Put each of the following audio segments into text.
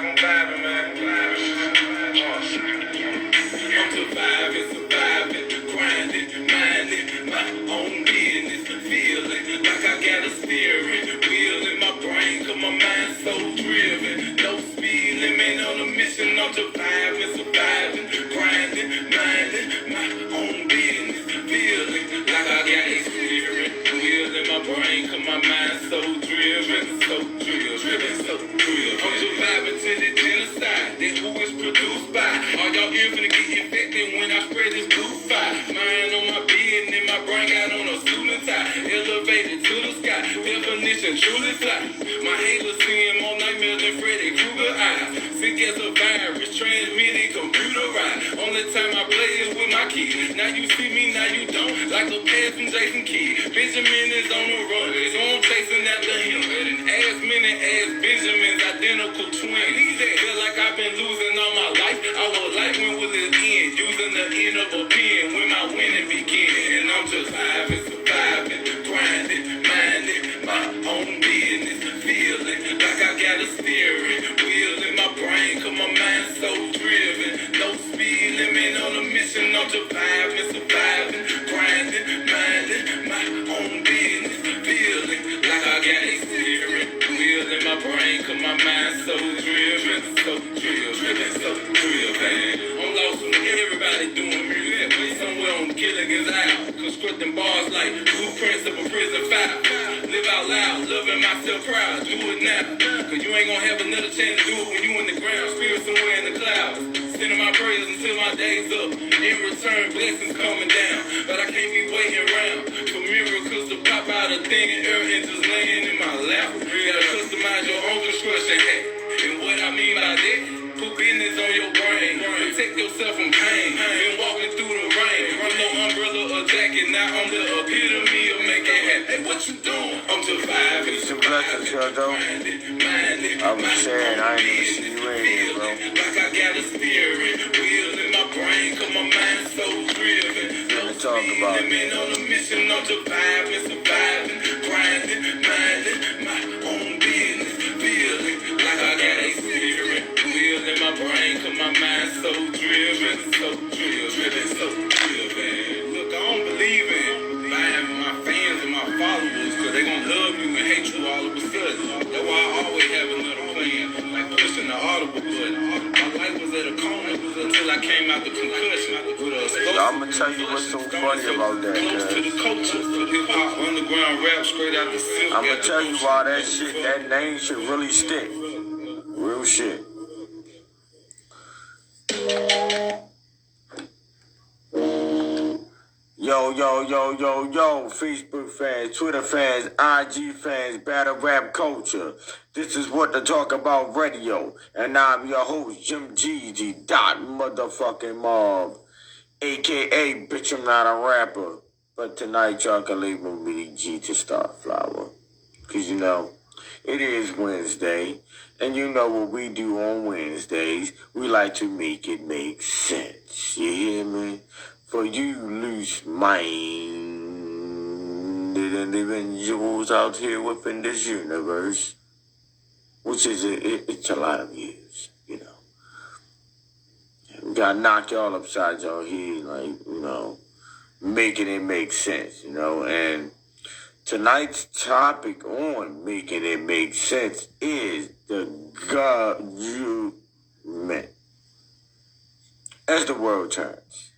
I'm vibing, man. I'm surviving, grinding, minding my own business, feeling like I got a steering wheel in my brain, 'cause my mind's so driven. No speed limit on a mission, I'm surviving, grinding, minding my own business, feeling like I got a steering wheel in my brain, 'cause my mind's so driven. I'm surviving to the genocide that who is produced by. All y'all finna get infected when I spread this blue fire. Mind on my being and my brain got on a suit and tie. Elevated to the sky, definition truly fly. My haters seeing more nightmares than Freddy Krueger eyes. Sick as a virus, transmitted, computerized. Only time I play is with my kids. Now you see me, now you don't. Like a pass from Jason Kidd. Benjamin is on the run, so I'm chasing after him. And ass men and ass Benjamins, identical twins. Feel like I've been losing all my life. Our life when will it end? Using the end of a pen when my winning begin. And I'm surviving, grinding, minding my own business, feeling like I got a steering wheel in my brain, 'cause my mind's so driven. No speed limit on a mission, I'm surviving, grinding, minding my own business, feeling like I got a steering wheel in my brain, 'cause my mind's so driven. I'm lost when everybody doing music, but somewhere on Gilligan's Island, constructing bars like blueprints of a prison file. Live out loud, loving myself proud, do it now, 'cause you ain't gonna have another chance to do it when you in the ground, spirit somewhere in the clouds. Sending my prayers until my day's up. In return, blessings coming down, but I can't be waiting around for miracles to pop out of thin air and just laying in my lap. You gotta customize your own construction hat, and what I mean by that, put business on your brain, protect yourself from pain. Been walking through the rain, from no umbrella or jacket, now I'm the epitome of making happen. Hey, what you doing? I'm surviving. Some blessings, yo, though. I was saying, I ain't even see you in here, bro. Like I got a steering wheel in my brain, 'cause my mind's so driven. No talk about speed on a mission, I'm surviving, grinding, minding my own business, feeling like I got a steering wheel in my brain, 'cause my mind's so driven. Look, I don't believe in buying my fans and my followers, 'cause they gonna love you and hate you all of a sudden. That's why I always have another plan, like pushing the audible button. My life was at a corner until I came out the concussion. I'm gonna tell you what's so funny about that, close to the culture, hip-hop, underground rap, straight out the silk. I'm gonna tell you why that name should really stick. Real shit. Yo, Facebook fans, Twitter fans, IG fans, battle rap culture. This is What to Talk About Radio, and I'm your host, Jim G, motherfucking mob, a.k.a. bitch, I'm not a rapper, but tonight y'all can label me G to Starflower, 'cause you know, it is Wednesday, and you know what we do on Wednesdays, we like to make it make sense, you hear me? For you loose-minded individuals out here within this universe, which is it's a lot of years, you know. We gotta knock y'all upside your head, like, you know, making it make sense, you know. And tonight's topic on Making It Make Sense is the Gov You Ment. As the world turns.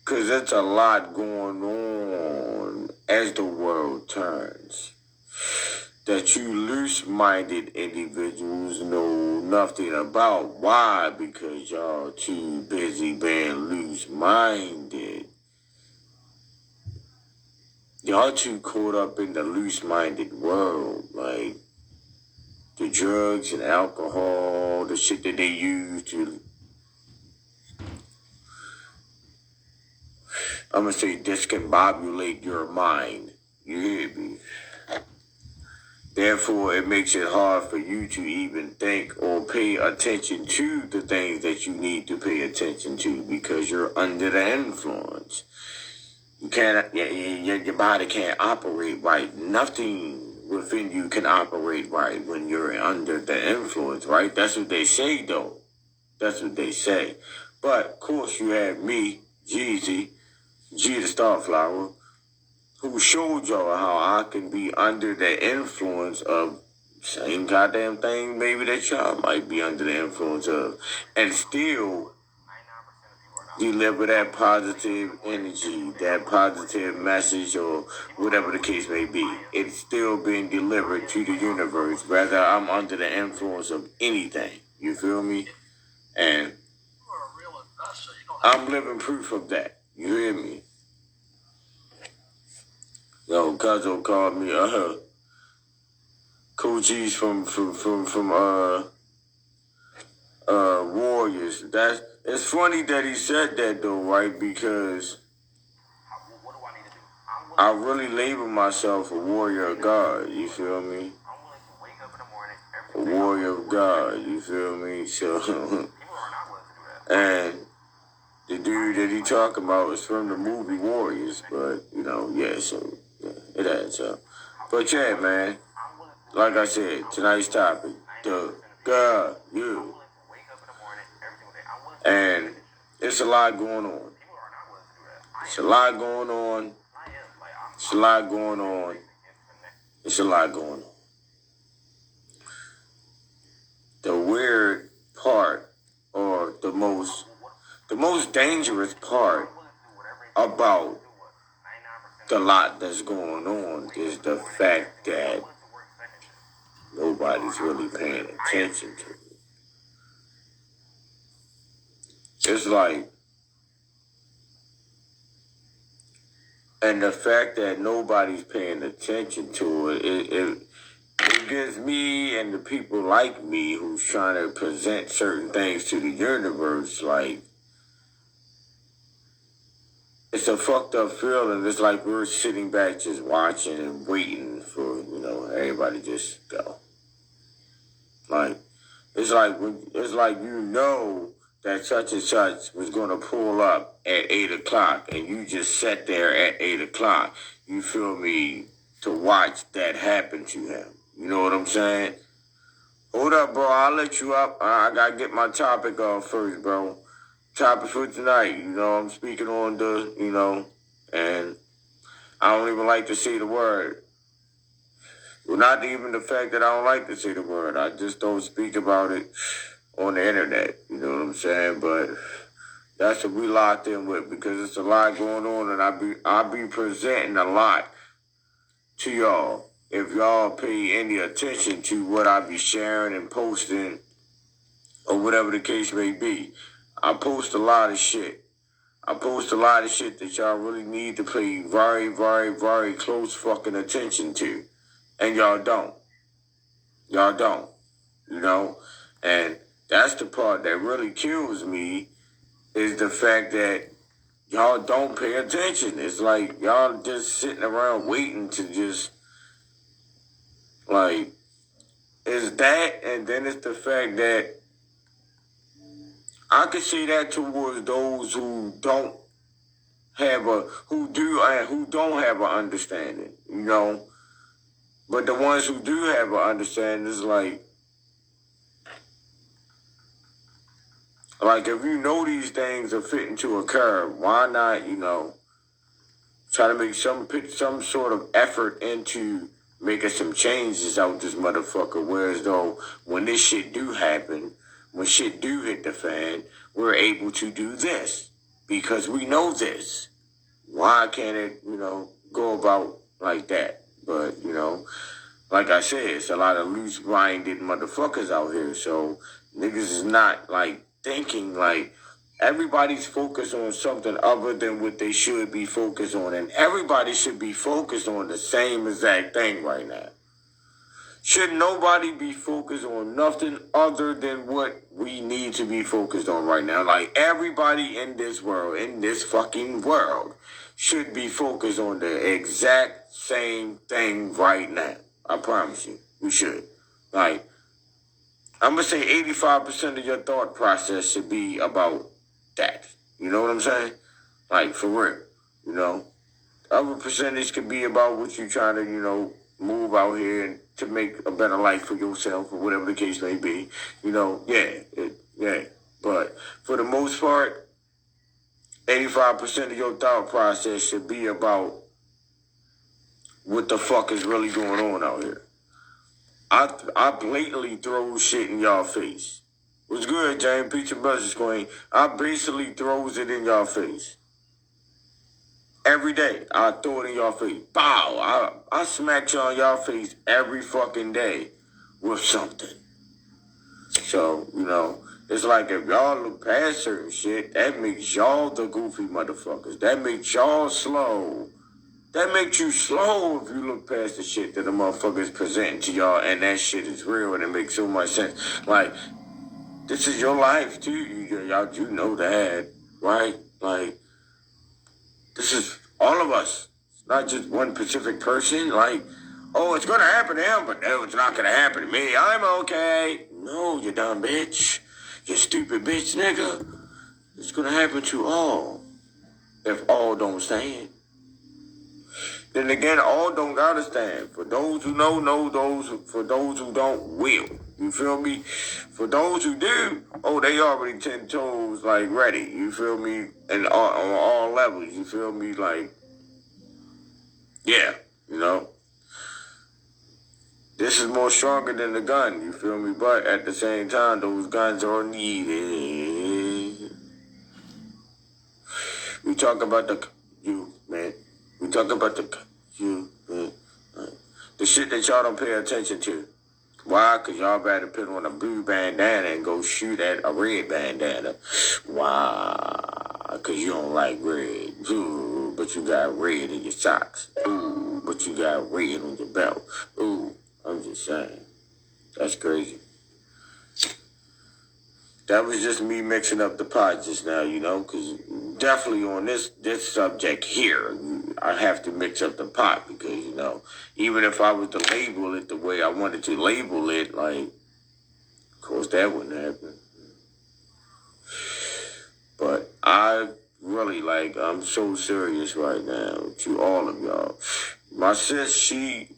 Because there's a lot going on as the world turns that you loose-minded individuals know nothing about. Why? Because y'all too busy being loose-minded. Y'all too caught up in the loose-minded world, like the drugs and alcohol, the shit that they use to, I'm going to say, discombobulate your mind. You hear me? Therefore, it makes it hard for you to even think or pay attention to the things that you need to pay attention to because you're under the influence. You can't, your body can't operate right. Nothing within you can operate right when you're under the influence, right? That's what they say, though. That's what they say. But, of course, you have me, Jeezy, G the Starflower, who showed y'all how I can be under the influence of same goddamn thing maybe that y'all might be under the influence of, and still deliver that positive energy, that positive message, or whatever the case may be. It's still being delivered to the universe, whether I'm under the influence of anything. You feel me? And I'm living proof of that. You hear me? Yo, Cuzzo called me, Cool G's from Warriors. It's funny that he said that though, right? Because I really label myself a warrior of God. You feel me? A warrior of God. You feel me? So, and the dude that he talking about is from the movie Warriors, but yeah. So yeah, it adds up. But yeah, man. Like I said, tonight's topic, the Gov You. And it's a lot going on. It's a lot going on. It's a lot going on. It's a lot going on. The weird part, or the most dangerous part about the lot that's going on is the fact that nobody's really paying attention to it. It's like, and the fact that nobody's paying attention to it, it gives me and the people like me who's trying to present certain things to the universe, like, it's a fucked up feeling. It's like we're sitting back just watching and waiting for, everybody just go. Like, it's like that such and such was going to pull up at 8 o'clock and you just sat there at 8 o'clock, you feel me, to watch that happen to him. You know what I'm saying? Hold up, bro. I'll let you up. I got to get my topic off first, bro. Topic for tonight. I'm speaking on the, and I don't even like to say the word. Well, not even the fact that I don't like to say the word. I just don't speak about it on the internet. You know what I'm saying? But that's what we locked in with, because it's a lot going on, and I be presenting a lot to y'all. If y'all pay any attention to what I be sharing and posting, or whatever the case may be, I post a lot of shit. I post a lot of shit that y'all really need to pay very, very, very close fucking attention to. And y'all don't. Y'all don't. And that's the part that really kills me, is the fact that y'all don't pay attention. It's like y'all just sitting around waiting to just, like, it's that, and then it's the fact that I could say that towards those who don't have who don't have an understanding, But the ones who do have an understanding is like if you know these things are fitting to occur, why not, try to make some sort of effort into making some changes out this motherfucker, whereas though when this shit do happen, when shit do hit the fan, we're able to do this because we know this. Why can't it, go about like that? But, like I said, it's a lot of loose-minded motherfuckers out here, so niggas is not, thinking, everybody's focused on something other than what they should be focused on, and everybody should be focused on the same exact thing right now. Should nobody be focused on nothing other than what we need to be focused on right now? Everybody in this world, in this fucking world, should be focused on the exact same thing right now. I promise you, we should. I'm going to say 85% of your thought process should be about that. You know what I'm saying? For real, The other percentage could be about what you're trying to, move out here and to make a better life for yourself or whatever the case may be. Yeah. But for the most part, 85% of your thought process should be about what the fuck is really going on out here. I blatantly throw shit in y'all face. What's good, James? Peach and Buzzers Queen. I basically throws it in y'all face. Every day, I throw it in y'all face. Bow! I smack you on y'all face every fucking day with something. So, it's like if y'all look past certain shit, that makes y'all the goofy motherfuckers. That makes y'all slow. That makes you slow if you look past the shit that the motherfuckers presenting to y'all, and that shit is real, and it makes so much sense. Like, this is your life, too. You know that, right? Like, this is all of us. It's not just one specific person. Like, oh, it's going to happen to him, but no, it's not going to happen to me. I'm okay. No, you dumb bitch. You stupid bitch, nigga. It's going to happen to all. If all don't stand. Then again, all don't gotta stand. For those who know, for those who don't, will. You feel me? For those who do, they already 10 toes, like, ready. You feel me? And on all levels, you feel me? Like, yeah, This is more stronger than the gun, you feel me? But at the same time, those guns are needed. We talk about you, man. We talk about you, man. The shit that y'all don't pay attention to. Why? Because y'all better put on a blue bandana and go shoot at a red bandana. Why? Because you don't like red. Ooh, but you got red in your socks. Ooh, but you got red on your belt. Ooh, I'm just saying. That's crazy. That was just me mixing up the pot just now, because definitely on this subject here, I have to mix up the pot because, even if I was to label it the way I wanted to label it, like, of course that wouldn't happen. But I really, I'm so serious right now to all of y'all. My sis, we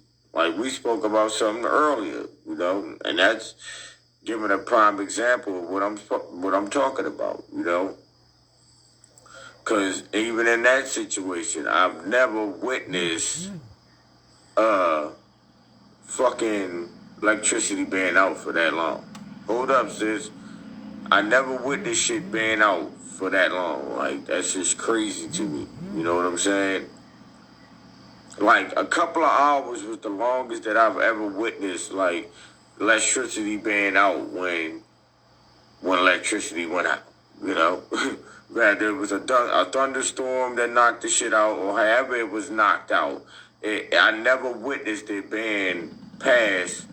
spoke about something earlier, and that's giving a prime example of what I'm talking about, Because even in that situation, I've never witnessed fucking electricity being out for that long. Hold up, sis. I never witnessed shit being out for that long. Like, that's just crazy to me. You know what I'm saying? Like, a couple of hours was the longest that I've ever witnessed, like, electricity being out when electricity went out, Rather it was a thunderstorm that knocked the shit out or however it was knocked out. I never witnessed it being past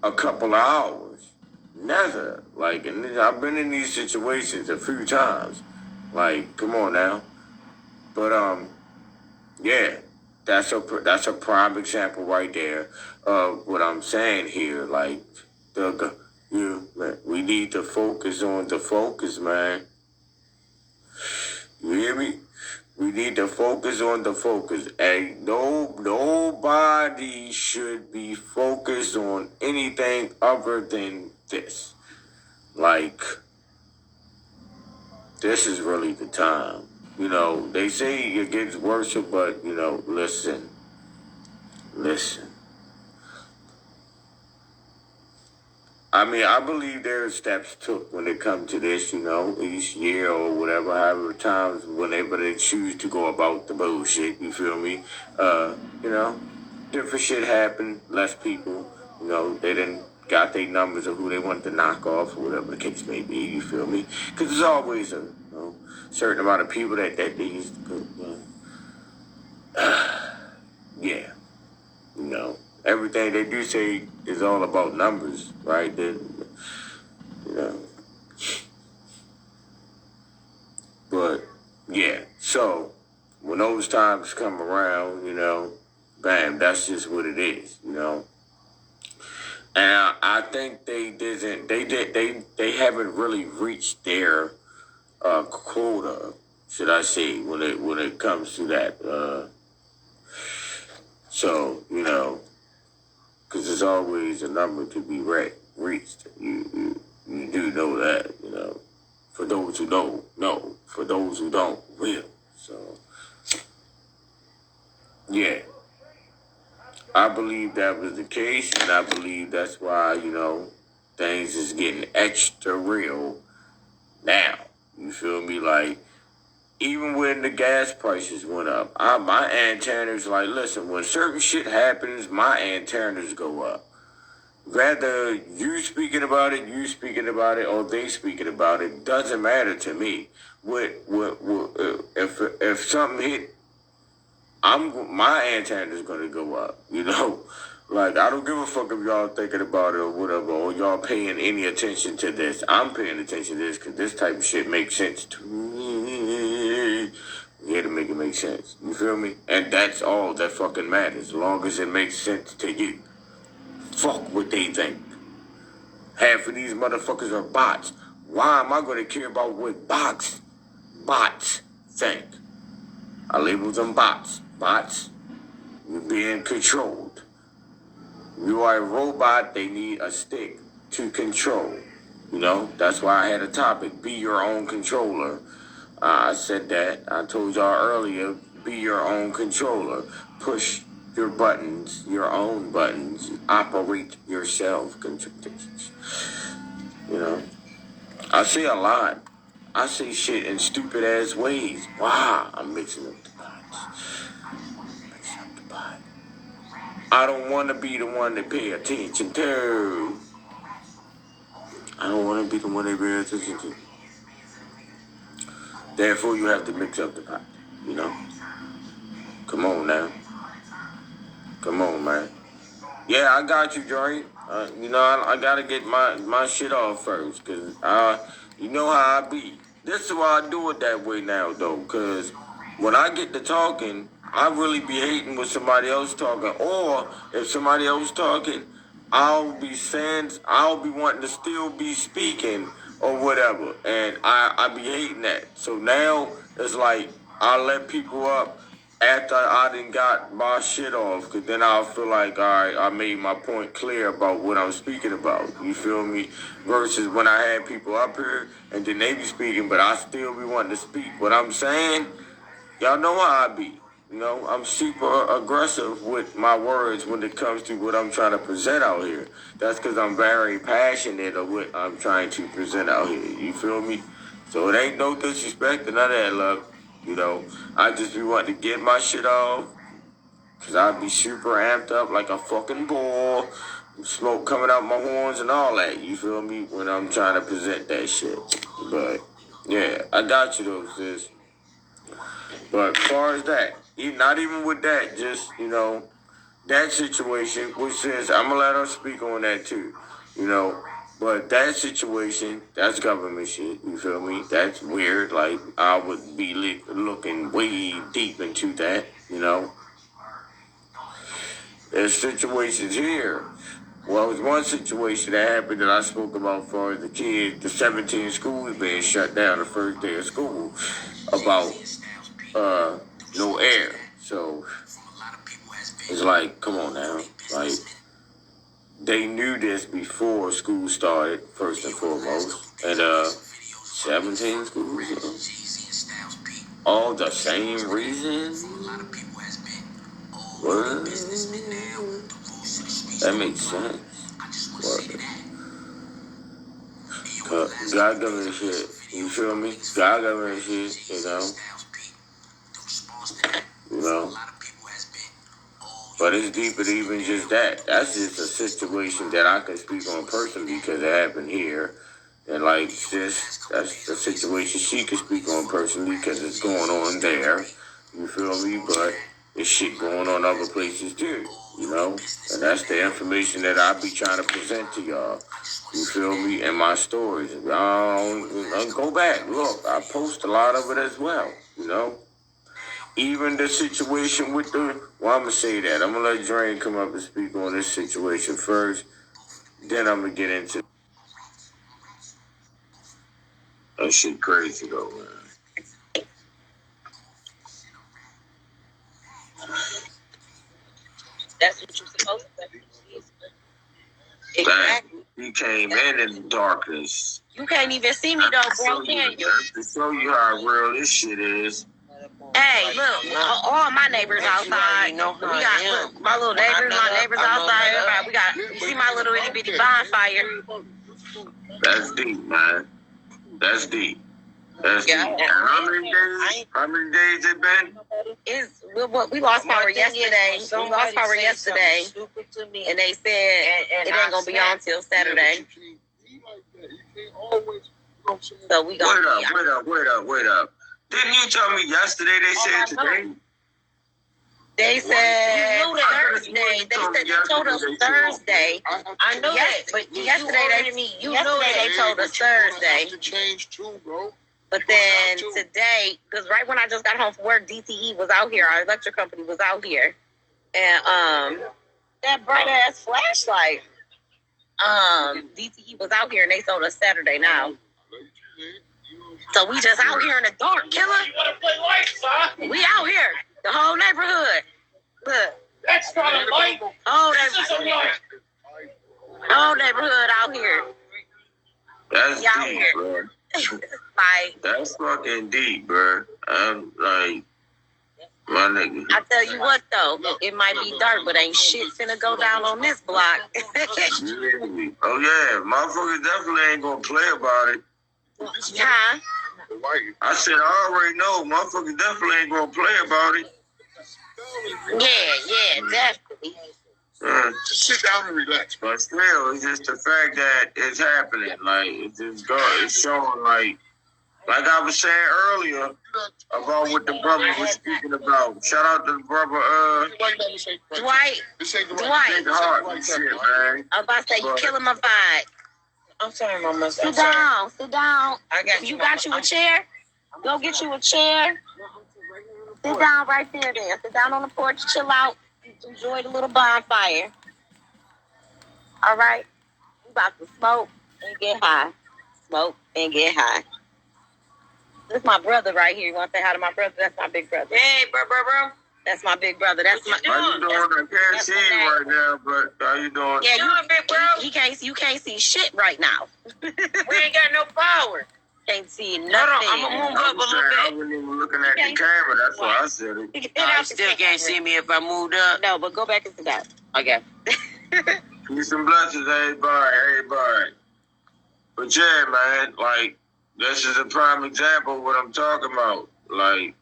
a couple of hours. Never. Like, and I've been in these situations a few times. Like, come on now. But, yeah. That's a prime example right there of what I'm saying here. Like, we need to focus on the focus, man. You hear me? We need to focus on the focus. And nobody should be focused on anything other than this. Like, this is really the time. They say it gets worse, but, listen. I mean, I believe there are steps took when it comes to this, each year or whatever, however times, whenever they choose to go about the bullshit, you feel me? Different shit happened, less people, they didn't got their numbers of who they wanted to knock off or whatever the case may be, you feel me? Because there's always a certain amount of people that they used to go, yeah, everything they do say is all about numbers, right? But, yeah, so when those times come around, bam, that's just what it is, And I think they haven't really reached their quota, should I say, when it comes to that. So, there's always a number to be reached. You do know that, you know. For those who don't, no. For those who don't, will. So, yeah. I believe that was the case, and I believe that's why, you know, things is getting extra real now. You feel me? Like, even when the gas prices went up, my antennas, like, listen, when certain shit happens, my antennas go up. Whether you speaking about it, or they speaking about it, doesn't matter to me. If something hit, my antenna's gonna go up. You know, like I don't give a fuck if y'all thinking about it or whatever, or y'all paying any attention to this. I'm paying attention to this because this type of shit makes sense to me. You had to make it make sense. You feel me? And that's all that fucking matters, as long as it makes sense to you. Fuck what they think. Half of these motherfuckers are bots. Why am I going to care about what bots think? I label them bots. Bots, you're being controlled. You are a robot, they need a stick to control. You know, that's why I had a topic, be your own controller. I said that. I told y'all earlier, be your own controller. Push your buttons, your own buttons. Operate yourself. You know, I say a lot. I say shit in stupid ass ways. Wow, I'm mixing up the pots. Mixing up the pot. I don't want to be the one to pay attention to. I don't want to be the one they pay attention to. Therefore, you have to mix up the pot. You know? Come on now. Come on, man. Yeah, I got you, Dre. You know, I gotta get my shit off first, cause you know how I be. This is why I do it that way now, though, cause when I get to talking, I really be hating with somebody else talking, or if somebody else talking, I'll be wanting to still be speaking or whatever, and I be hating that. So now it's like I let people up after I done got my shit off, because then I'll feel like, all right, I made my point clear about what I'm speaking about. You feel me? Versus when I had people up here and then they be speaking, but I still be wanting to speak. What I'm saying, y'all know how I be. You know, I'm super aggressive with my words when it comes to what I'm trying to present out here. That's because I'm very passionate of what I'm trying to present out here. You feel me? So it ain't no disrespect and none of that, love. You know, I just be wanting to get my shit off, because I be super amped up like a fucking bull. Smoke coming out my horns and all that. You feel me? When I'm trying to present that shit. But, yeah, I got you though, sis. But as far as that, not even with that, just, you know, that situation, which says, I'm going to let her speak on that too, you know. But that situation, that's government shit, you feel me? That's weird. Like, I would be looking way deep into that, you know. There's situations here. Well, it was one situation that happened that I spoke about for the kids, the 17 schools being shut down the first day of school, about no air. So it's like, come on now. Like, they knew this before school started, first and foremost. And 17 schools, you know, all the same reason. What? That makes sense. What? God government shit. You feel me? God government shit, you know. You know. But it's deeper than even just that. That's just a situation that I can speak on personally because it happened here. And like this, that's the situation she can speak on personally because it's going on there. You feel me? But it's shit going on other places too, you know? And that's the information that I be trying to present to y'all. You feel me? And my stories. Go back, look, I post a lot of it as well, you know? Even the situation with I'm going to say that. I'm going to let Drain come up and speak on this situation first. Then I'm going to get into that shit crazy though, man. That's what you're supposed to say. Exactly. He came in the darkness. You can't even see me though, bro. Can you? To show you how real this shit is. Hey, look, all my neighbors outside. We got look, my little neighbors, my neighbors outside. Everybody, we got. You see my little itty bitty bonfire? That's deep, man. That's deep. That's deep. And how many days? How many days it been? We lost power yesterday. We lost power yesterday, and they said it ain't gonna be on till Saturday. So we gonna Wait up. Didn't you tell me yesterday they said today? They said Thursday. They told us Thursday. I know that, but yesterday they told us Thursday. But then today, because right when I just got home from work, DTE was out here. Our electric company was out here, and that bright ass flashlight. DTE was out here, and they told us Saturday now. So we just out here in the dark, killer. You want to play lights, huh? We out here, the whole neighborhood. Look. That's not a light. Whole neighborhood out here. That's Y'all deep, here. bro. Like, that's fucking deep, bro. I'm like, my nigga. I tell you what, though, it might be dark, but ain't shit finna go down on this block. Oh, yeah. Motherfuckers definitely ain't gonna play about it. Huh? I said, I already know. Motherfuckers definitely ain't gonna play about it. Yeah, definitely. Just sit down and relax. But still, it's just the fact that it's happening. Like, it's just going. It's showing, like I was saying earlier about what the brother was speaking about. Shout out to the brother, Dwight. Big Heart and shit, man. I was about to say, you killing my vibe. I'm sorry, Mama. Sit down. I got you got you a chair? Go get you a chair. Sit down right there then. Sit down on the porch, chill out, enjoy the little bonfire. All right? We about to smoke and get high. Smoke and get high. This is my brother right here. You want to say hi to my brother? That's my big brother. Hey, bro. That's my big brother. That's my. How you doing? I can't see you right now, but how you doing? Yeah, you big bro. You can't see shit right now. We ain't got no power. Can't see nothing. Hold on, I'm gonna move up a little I bit. wasn't even looking at the camera. That's why I said it. You still can't see me if I moved up. No, but go back and sit down. Okay. Peace and blessings, everybody. But yeah, man, like, this is a prime example of what I'm talking about. Like,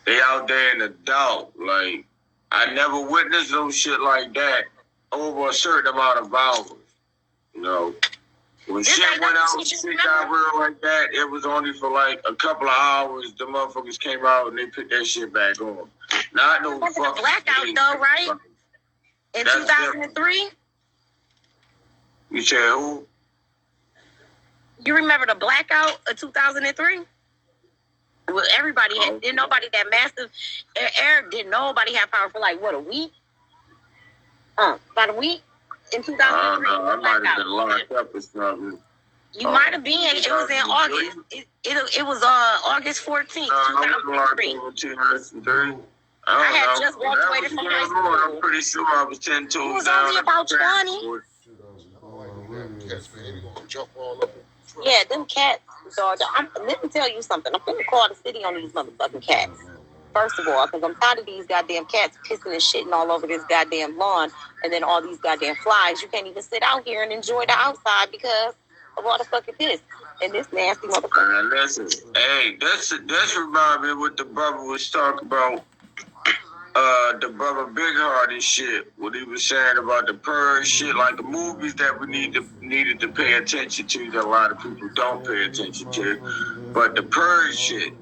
they out there in the dark. Like, I never witnessed no shit like that over a certain amount of hours. You know, when shit went out, shit got real like that, it was only for like a couple of hours. The motherfuckers came out and they put that shit back on. Not no fucking blackout though, right? In 2003? You said who? You remember the blackout of 2003? Well, everybody had, didn't nobody that massive air, didn't nobody have power for like, what, a week? About a week? In 2003? I might have been locked up or something. You might have been. It was in August. It was August 14th, 2003. I had just graduated from high school. I'm pretty sure I was 10 toes down. It was only about 20. Yeah, them cats, dog. Let me tell you something. I'm going to call the city on these motherfucking cats. First of all, because I'm tired of these goddamn cats pissing and shitting all over this goddamn lawn, and then all these goddamn flies. You can't even sit out here and enjoy the outside because of all the fucking piss. And this nasty motherfucker. Listen, hey, this reminds me of what the brother was talking about. The brother Big Heart and shit, what he was saying about the purge shit, like the movies that we needed to pay attention to that a lot of people don't pay attention to, but the purge shit,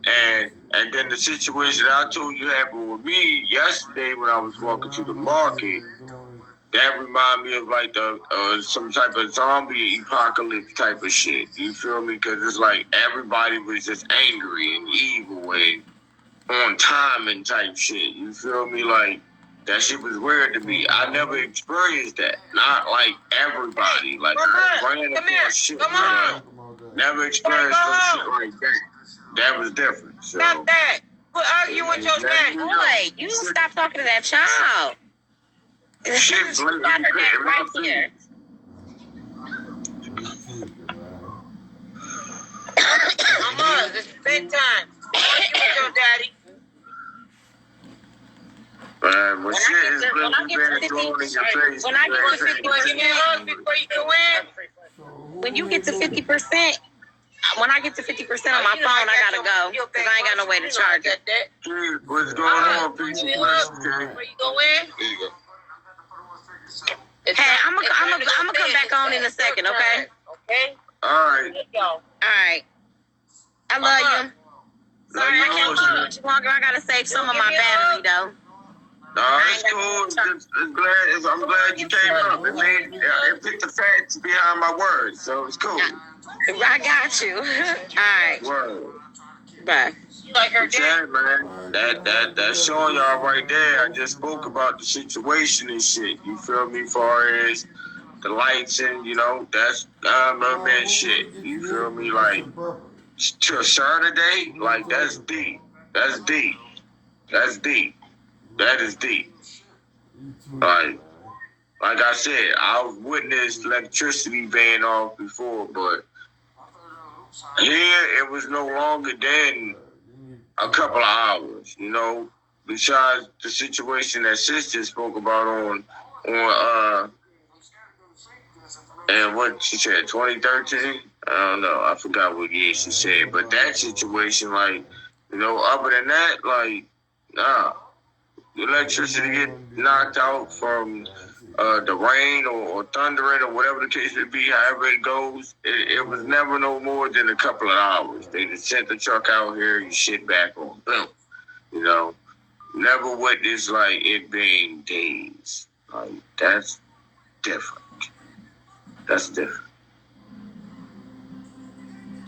and then the situation that I told you happened with me yesterday when I was walking to the market, that reminded me of like the some type of zombie apocalypse type of shit. You feel me? Because it's like everybody was just angry and evil and on timing type shit. You feel me? Like, that shit was weird to me. I never experienced that. Not like everybody. Like, shit. Never experienced no shit like that. That was different. So, Stop that. Quit arguing with your dad. Boy, you stop talking to that child. Shit, She got her name right here. Mama, it's bedtime. What you with your daddy? Man, When I get to 50, when I get to 50%, Before you go in? when you get to 50%, when I get to 50% on my phone, I gotta go because I ain't got no way to charge it. Dude, what's going on, people? Before you go in? There you go. Hey, I'm gonna come back on in a second, okay? Okay? All right. Let's go. All right. I love you. Sorry, I can't keep you much longer. I gotta save some of my battery though. No, it's cool. I'm glad you came up. It put the facts behind my words, so it's cool. I got you. All right. Word. Bye. You like her dad? Yeah, man. That's showing y'all right there. I just spoke about the situation and shit. You feel me? Far as the lights and that's man shit. You feel me? Like to Saturday, like that's deep. That's deep. That's deep. That is deep. Like I said, I've witnessed electricity being off before, but here it was no longer than a couple of hours, besides the situation that sister spoke about on and what she said, 2013? I don't know. I forgot what year she said. But that situation, like, other than that, like, nah. The electricity get knocked out from the rain or thundering or whatever the case may be, however it goes. It was never no more than a couple of hours. They just sent the truck out here and shit back on. Boom. Never witnessed, like, it being days. Like, that's different. That's different.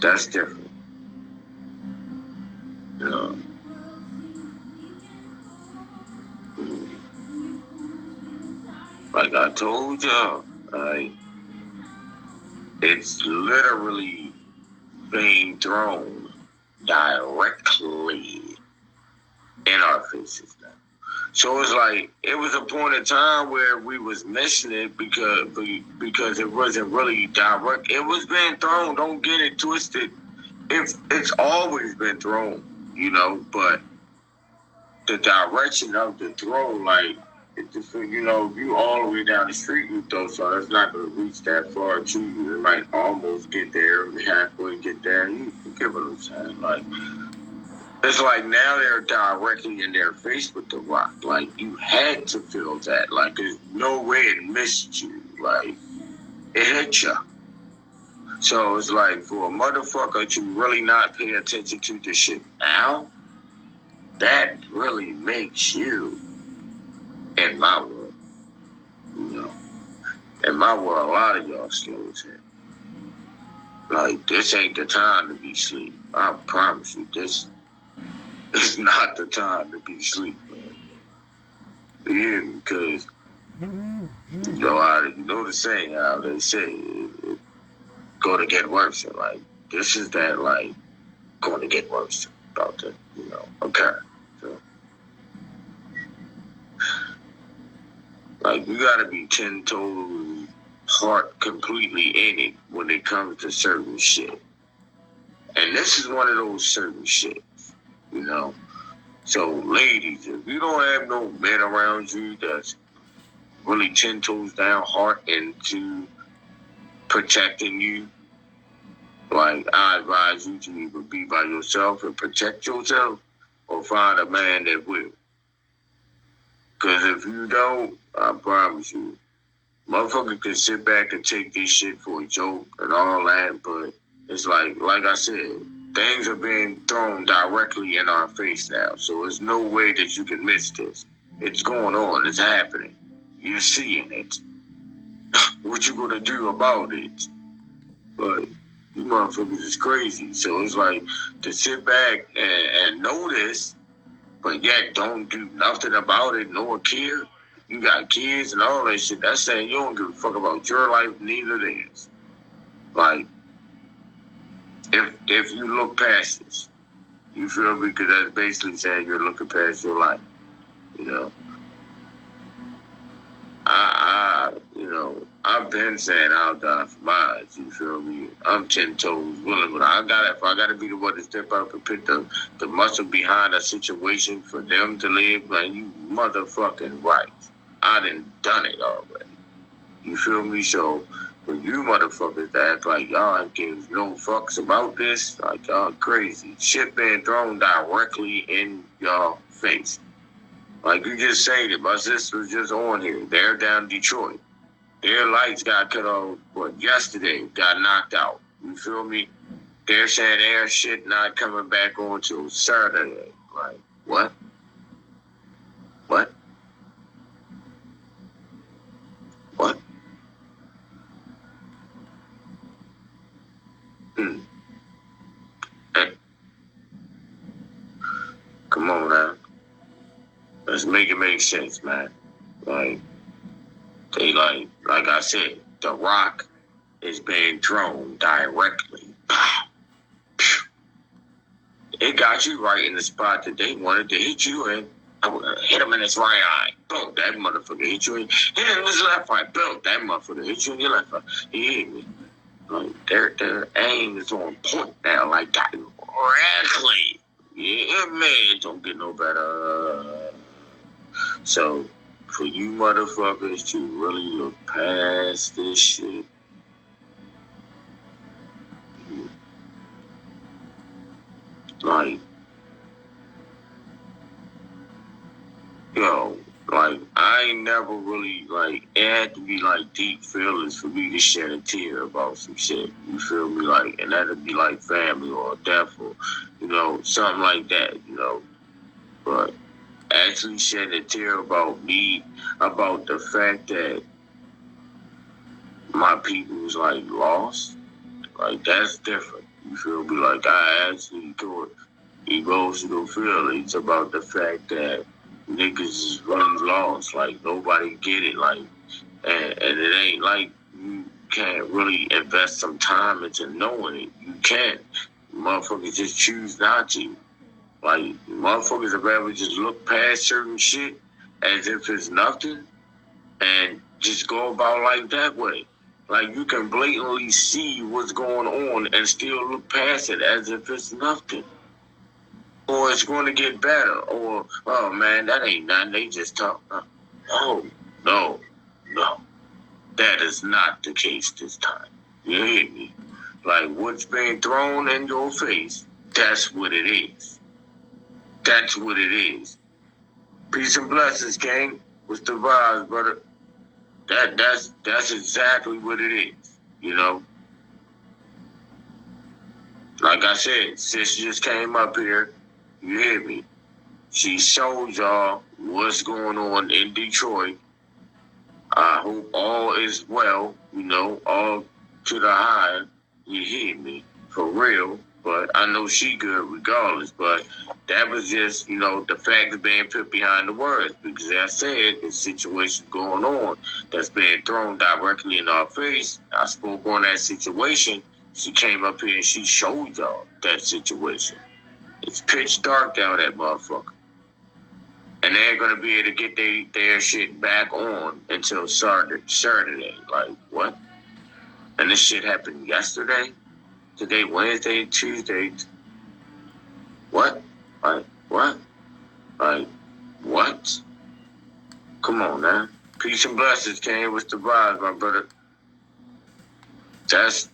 That's different. Like I told y'all, right? It's literally being thrown directly in our faces now. So it's like it was a point in time where we was missing it because it wasn't really direct. It was being thrown. Don't get it twisted. It's always been thrown, but the direction of the throw, like, you all the way down the street with those, so it's not going to reach that far to you. It might almost get there, halfway get there. You get what I'm saying? Like, it's like now they're directly in their face with the rock. Like, you had to feel that. Like, there's no way it missed you. Like, it hit you. So it's like, for a motherfucker to really not pay attention to the shit now, that really makes you, in my world, in my world, a lot of y'all slow as hell. Like, this ain't the time to be asleep. I promise you, this is not the time to be asleep, man. Yeah, because, you know the saying, how they say, it go to get worse. And, like, this is that, like, going to get worse about to, occur. So, like, you gotta be 10 toes heart completely in it when it comes to certain shit. And this is one of those certain shit, So, ladies, if you don't have no men around you that's really 10 toes down heart into protecting you, like, I advise you to either be by yourself and protect yourself or find a man that will. Because if you don't, I promise you, motherfucker can sit back and take this shit for a joke and all that, but it's like I said, things are being thrown directly in our face now. So there's no way that you can miss this. It's going on. It's happening. You're seeing it. What you gonna do about it? But you motherfuckers is crazy. So it's like to sit back and know this, but yet don't do nothing about it, nor care. You got kids and all that shit. That's saying you don't give a fuck about your life, neither theirs. Like, if you look past this, you feel me? Because that's basically saying you're looking past your life. I I've been saying I'll die for mine, you feel me? I'm 10 toes willing, but if I gotta be the one to step up and put the muscle behind a situation for them to live, man, you motherfucking right. I done it already. You feel me? So, for you motherfuckers to act like y'all gives no fucks about this, like y'all crazy. Shit being thrown directly in y'all face. Like you just said it, my sister was just on here. They're down in Detroit. Their lights got cut off, yesterday, got knocked out. You feel me? They're saying their shit not coming back on till Saturday. Like, what? What? What? Hey, come on now. Let's make it make sense, man. Like, they like I said, the rock is being thrown directly. It got you right in the spot that they wanted to hit you in. I would hit him in his right eye. Boom, that motherfucker hit you in. Hit him in his left eye. Boom, that motherfucker hit you in your left eye. He hit me. Like, their aim is on point now. Like, directly. Yeah, man, it don't get no better. So, for you motherfuckers to really look past this shit, like, yo, like, I ain't never really, like, it had to be, like, deep feelings for me to shed a tear about some shit. You feel me? Like, and that'd be, like, family or death or, you know, something like that, you know. But actually shed a tear about me, about the fact that my people's, like, lost, like, that's different. You feel me? Like, I actually thought emotional feelings about the fact that niggas is running lost. Like, nobody get it. Like, and it ain't like you can't really invest some time into knowing it. You can. Motherfuckers just choose not to. Like, motherfuckers have ever just look past certain shit as if it's nothing and just go about life that way. Like, you can blatantly see what's going on and still look past it as if it's nothing. Or it's going to get better. Or, oh, man, that ain't nothing. They just talk. No. That is not the case this time. You hear me? Like, what's being thrown in your face, that's what it is. That's what it is. Peace and blessings, gang. What's the vibes, brother? That's exactly what it is, you know? Like I said, sis just came up here, you hear me? She showed y'all what's going on in Detroit. I hope all is well, you know, all to the high, you hear me? For real. But I know she good regardless. But that was just, you know, the facts being put behind the words. Because as I said, there's situations going on that's being thrown directly in our face. I spoke on that situation. She came up here and she showed y'all that situation. It's pitch dark down that motherfucker. And they ain't going to be able to get their shit back on until Saturday. Like, what? And this shit happened yesterday? Today, Wednesday, Tuesday. What? Like, what? Like, what? Come on, man. Peace and blessings, Kane. What's the vibes, my brother? That's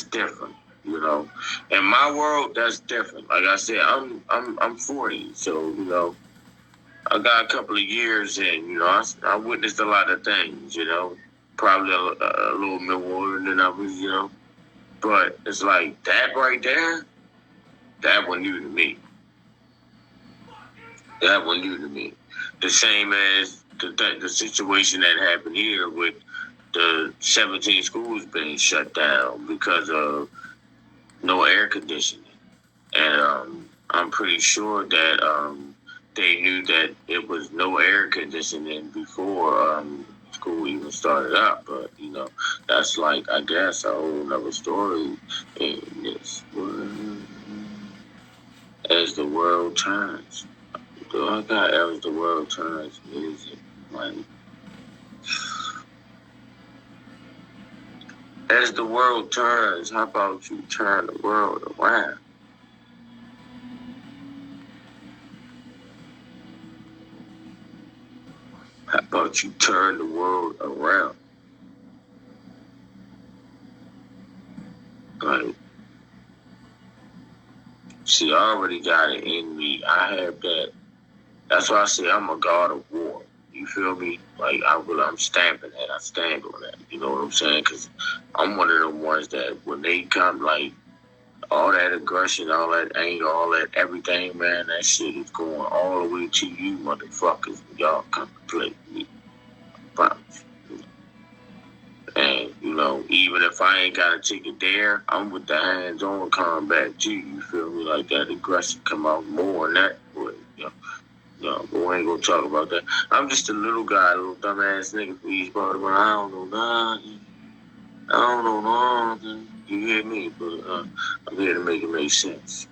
different, you know. In my world, that's different. Like I said, I'm 40, so, you know, I got a couple of years in, you know, I witnessed a lot of things, you know. Probably a little bit more than others, you know. But it's like that right there, that one new to me. That one new to me. The same as the situation that happened here with the 17 schools being shut down because of no air conditioning. And I'm pretty sure that they knew that it was no air conditioning before school even started up. But, you know, that's like, I guess, a whole nother story in this world. As the world turns. I got as the world turns music. Like, as the world turns, how about you turn the world around? How about you turn the world around? Like, see, I already got it in me. I have that. That's why I say I'm a god of war. You feel me? Like, I'm stamping that. I stand on that. You know what I'm saying? Because I'm one of the ones that when they come, like, all that aggression, all that anger, all that everything, man, that shit is going all the way to you motherfuckers. Y'all come to play with me. I promise. And, you know, even if I ain't got to take it there, I'm with the hands-on combat too. You feel me? Like that aggression come out more than that way. You know? No, but we ain't gonna talk about that. I'm just a little guy, a little dumbass nigga from East Baltimore. I don't know nothing. I don't know nothing. You hear me? But I'm here to make it make sense.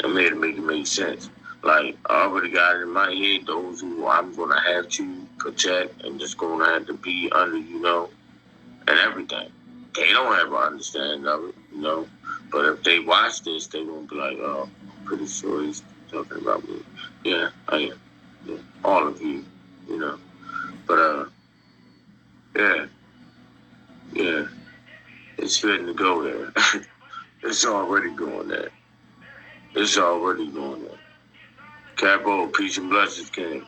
I'm here to make it make sense. Like, I already got it in my head, those who I'm gonna have to protect and just gonna have to be under, you know, and everything. They don't have an understanding of it, you know. But if they watch this, they won't be like, oh, I'm pretty sure he's talking about me. Yeah, I am. Yeah, all of you, you know. But, yeah, it's fitting to go there. It's already going there. It's already going there. Capo, peace and blessings, King.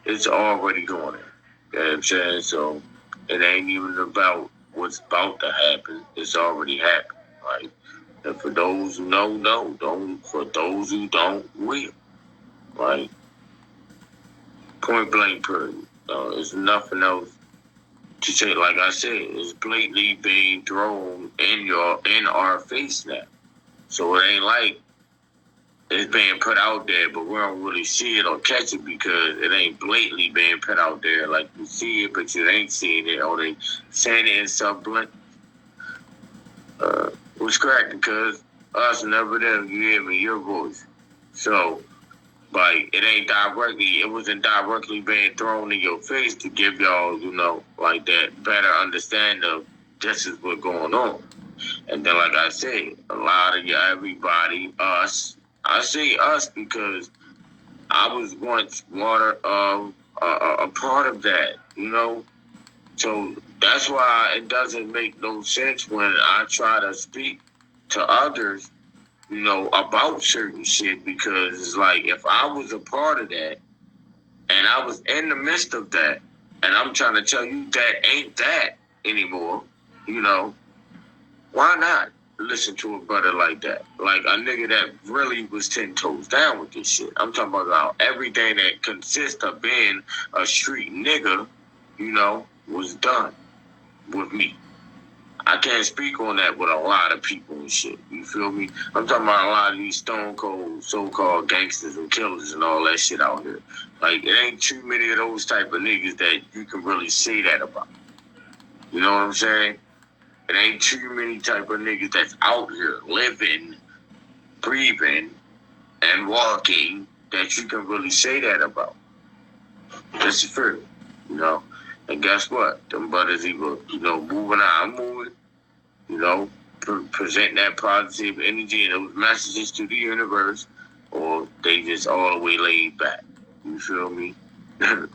It's already going there. You know what I'm saying? So, it ain't even about what's about to happen. It's already happened, right? And for those who know, don't. For those who don't, will, right? Point blank period. There's nothing else to say. Like I said, it's blatantly being thrown in our face now. So it ain't like it's being put out there, but we don't really see it or catch it because it ain't blatantly being put out there. Like you see it, but you ain't seeing it, or they saying it in some blunt. Was cracking because us never them. You hear me? Your voice. So. Like, it wasn't directly being thrown in your face to give y'all, you know, like that better understanding of this is what's going on. And then, like I said, a lot of everybody, us, I say us because I was once a part of that, you know? So that's why it doesn't make no sense when I try to speak to others, you know, about certain shit, because it's like if I was a part of that and I was in the midst of that and I'm trying to tell you that ain't that anymore, you know, why not listen to a brother like that? Like a nigga that really was 10 toes down with this shit. I'm talking about everything that consists of being a street nigga, you know, was done with me. I can't speak on that with a lot of people and shit. You feel me? I'm talking about a lot of these stone cold, so-called gangsters and killers and all that shit out here. Like, it ain't too many of those type of niggas that you can really say that about. You know what I'm saying? It ain't too many type of niggas that's out here living, breathing, and walking that you can really say that about. This is true, you know? And guess what? Them brothers either, you know, moving out, I'm moving. You know, present that positive energy and those messages to the universe, or they just all the way laid back. You feel me?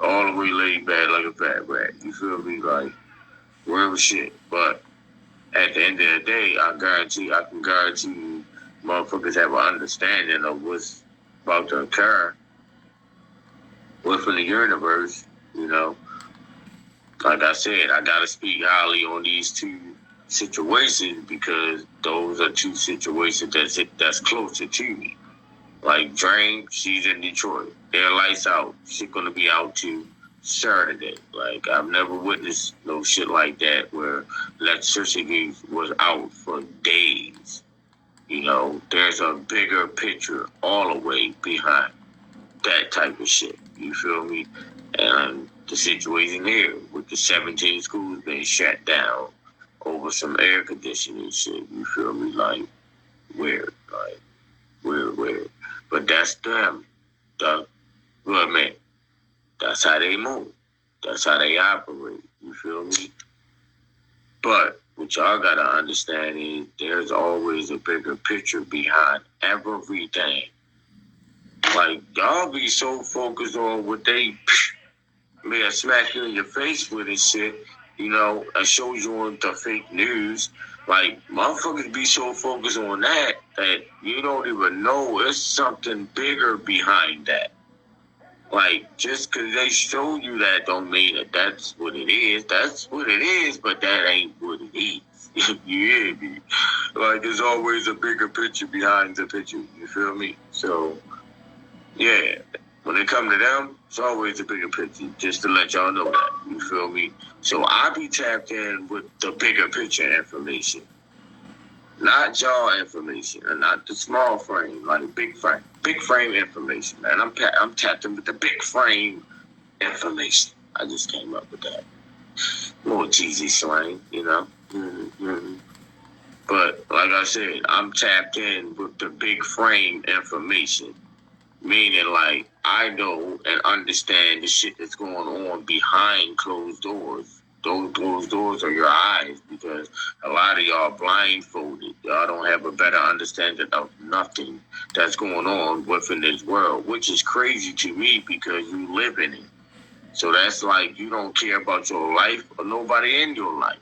All the way laid back like a fat rat. You feel me? Like, real shit. But at the end of the day, I can guarantee you, motherfuckers have an understanding of what's about to occur within the universe, you know. Like I said, I gotta speak highly on these two situations because those are two situations that's closer to me. Like Dream, she's in Detroit. Their lights out. She's gonna be out to Saturday. Like I've never witnessed no shit like that where electricity was out for days. You know, there's a bigger picture all the way behind that type of shit. You feel me? And the situation here with the 17 schools being shut down over some air conditioning shit. You feel me? Like, weird. Like, weird. But that's them. The government. That's how they move. That's how they operate. You feel me? But what y'all gotta understand is there's always a bigger picture behind everything. Like, y'all be so focused on what they may smack you in your face with and shit, and shows you on the fake news. Like, motherfuckers be so focused on that you don't even know it's something bigger behind that. Like, just because they show you that don't mean that that's what it is. That's what it is, but that ain't what it is. You hear me? Like, there's always a bigger picture behind the picture. You feel me? So, yeah. When it come to them, it's always a bigger picture. Just to let y'all know that. You feel me? So, I be tapped in with the bigger picture information. Not jaw information, and not the small frame, like big frame information, man. I'm tapped in with the big frame information. I just came up with that. More cheesy slang, Mm-hmm. But like I said, I'm tapped in with the big frame information, meaning like I know and understand the shit that's going on behind closed doors. Those closed doors are your eyes, because a lot of y'all blindfolded. Y'all don't have a better understanding of nothing that's going on within this world, which is crazy to me because you live in it. So that's like you don't care about your life or nobody in your life.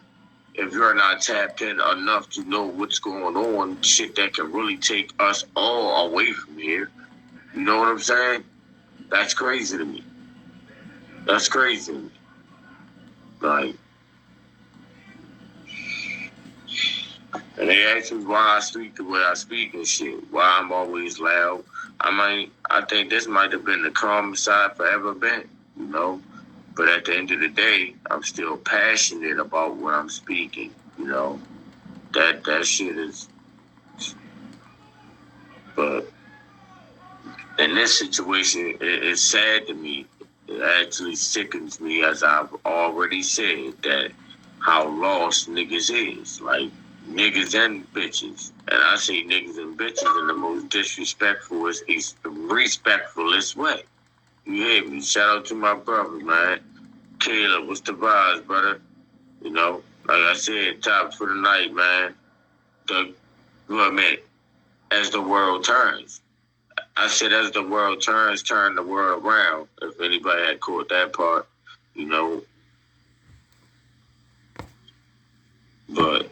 If you're not tapped in enough to know what's going on, shit that can really take us all away from here. You know what I'm saying? That's crazy to me. That's crazy to me. Like, and they ask me why I speak the way I speak and shit. Why I'm always loud. I think this might have been the calmest I've ever been, But at the end of the day, I'm still passionate about what I'm speaking, That shit is. But in this situation, it's sad to me. It actually sickens me, as I've already said, that how lost niggas is. Like, niggas and bitches. And I say niggas and bitches in the most respectfulest way. You hear me? Shout out to my brother, man. Caleb, what's the vibes, brother? Like I said, top for the night, man. Gov You Ment, as the world turns. I said, as the world turns, turn the world around. If anybody had caught that part, But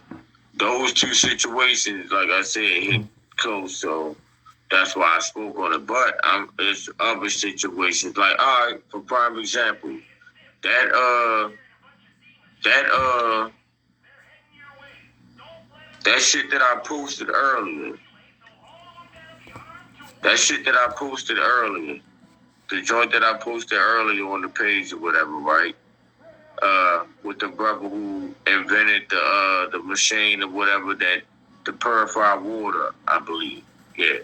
those two situations, like I said, hit close. So that's why I spoke on it. But it's other situations. Like, all right, for prime example, that shit that I posted earlier. The joint that I posted earlier on the page or whatever, right? With the brother who invented the machine or whatever to purify water, I believe. Yeah.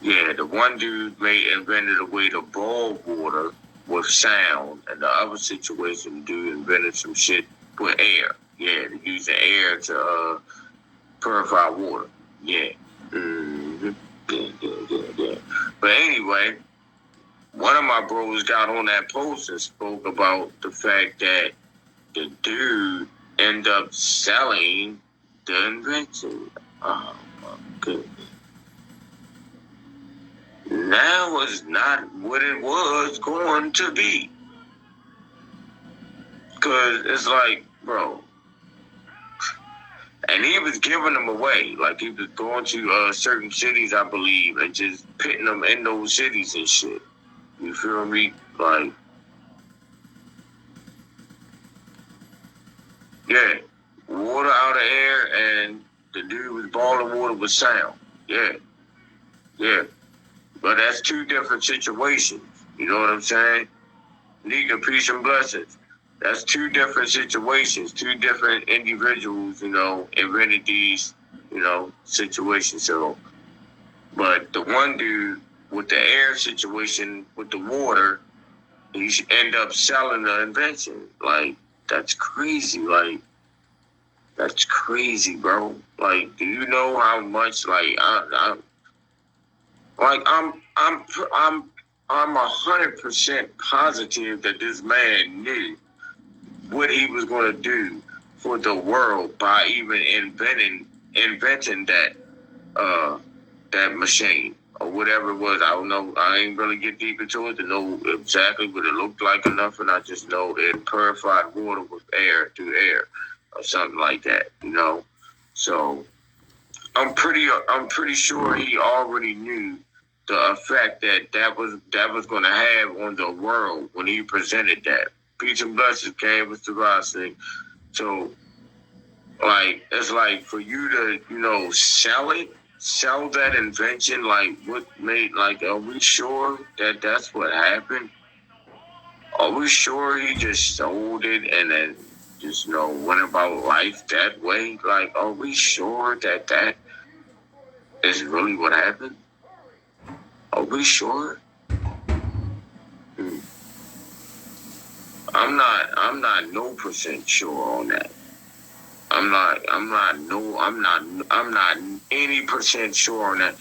Yeah, the one dude invented a way to boil water with sound, and the other situation, the dude invented some shit with air. Yeah, using air to purify water. Yeah. Mm-hmm. Yeah. But anyway, one of my bros got on that post and spoke about the fact that the dude ended up selling the invention. Oh my goodness. That was not what it was going to be. Because it's like, bro. And he was giving them away. Like, he was going to certain cities, I believe, and just pitting them in those cities and shit. You feel me? Like, yeah. Water out of air, and the dude was boiling water with sound. Yeah. But that's two different situations. You know what I'm saying? Nigga, peace and blessings. That's two different situations, two different individuals, invented these, situations. So, but the one dude with the air situation, with the water, he should end up selling the invention. Like, that's crazy. Like, that's crazy, bro. Like, do you know how much, like, I'm 100% positive that this man knew what he was going to do for the world by even inventing that that machine or whatever it was. I don't know. I ain't really get deep into it to know exactly what it looked like enough, and I just know it purified water with air through air or something like that. So I'm pretty sure he already knew the effect that was going to have on the world when he presented that. Peace and blessings, came with the Rossi. So, like, it's like for you to, sell that invention, like, what made, like, are we sure that that's what happened? Are we sure he just sold it and then just, went about life that way? Like, are we sure that is really what happened? Are we sure? I'm not no % sure on that. I'm not any % sure on that.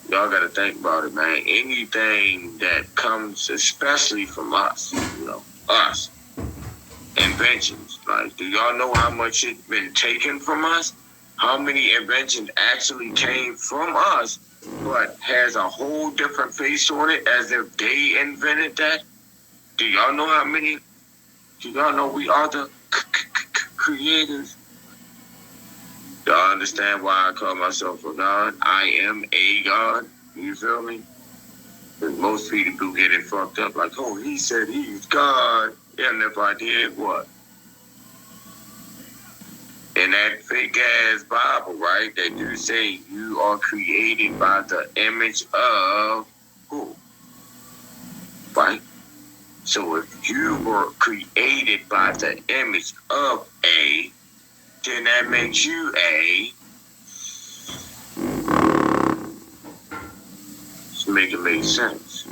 Y'all gotta think about it, man. Anything that comes, especially from us, us, inventions. Like, do y'all know how much it's been taken from us? How many inventions actually came from us, but has a whole different face on it as if they invented that? Do y'all know how many? Do y'all know we are the creators? Y'all understand why I call myself a god? I am a god. You feel me? Because most people get it fucked up like, oh, he said he's God. And if I did, what? In that fake ass Bible, right? They do say you are created by the image of who? Right? So if you were created by the image of A, then that makes you A. Let's make it make sense.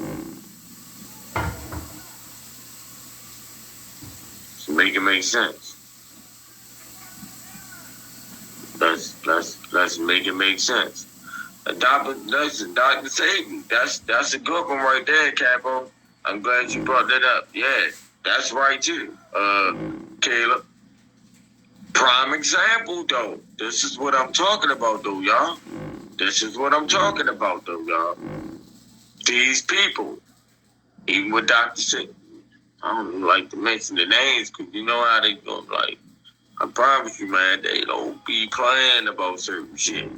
Let's make it make sense. Let's make it make sense. Dr. Satan, that's a good one right there, Capo. I'm glad you brought that up. Yeah, that's right too. Caleb. Prime example though. This is what I'm talking about though, y'all. This is what I'm talking about though, y'all. These people, even with Dr. Satan, I don't like to mention the names because you know how they go. Like, I promise you, man, they don't be playing about certain shit.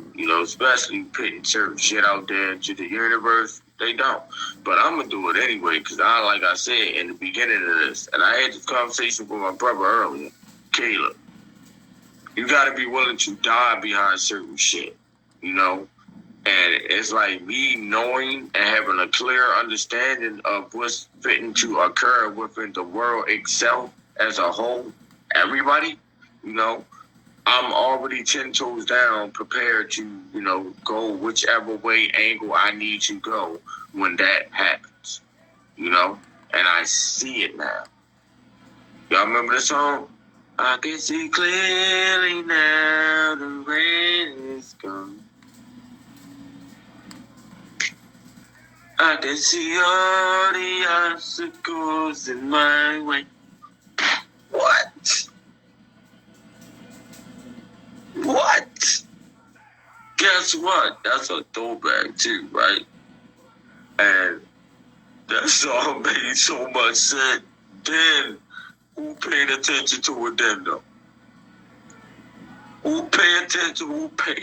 Especially putting certain shit out there into the universe. They don't. But I'm going to do it anyway because like I said in the beginning of this, and I had this conversation with my brother earlier, Caleb. You got to be willing to die behind certain shit, And it's like me knowing and having a clear understanding of what's fitting to occur within the world itself as a whole, everybody, I'm already 10 toes down prepared to, go whichever way angle I need to go when that happens, and I see it now. Y'all remember the song? I can see clearly now the rain is gone. I can see all the obstacles in my way. What? Guess what? That's a throwback too, right? And that song made so much sense then. Who paid attention to it then, though? Who paid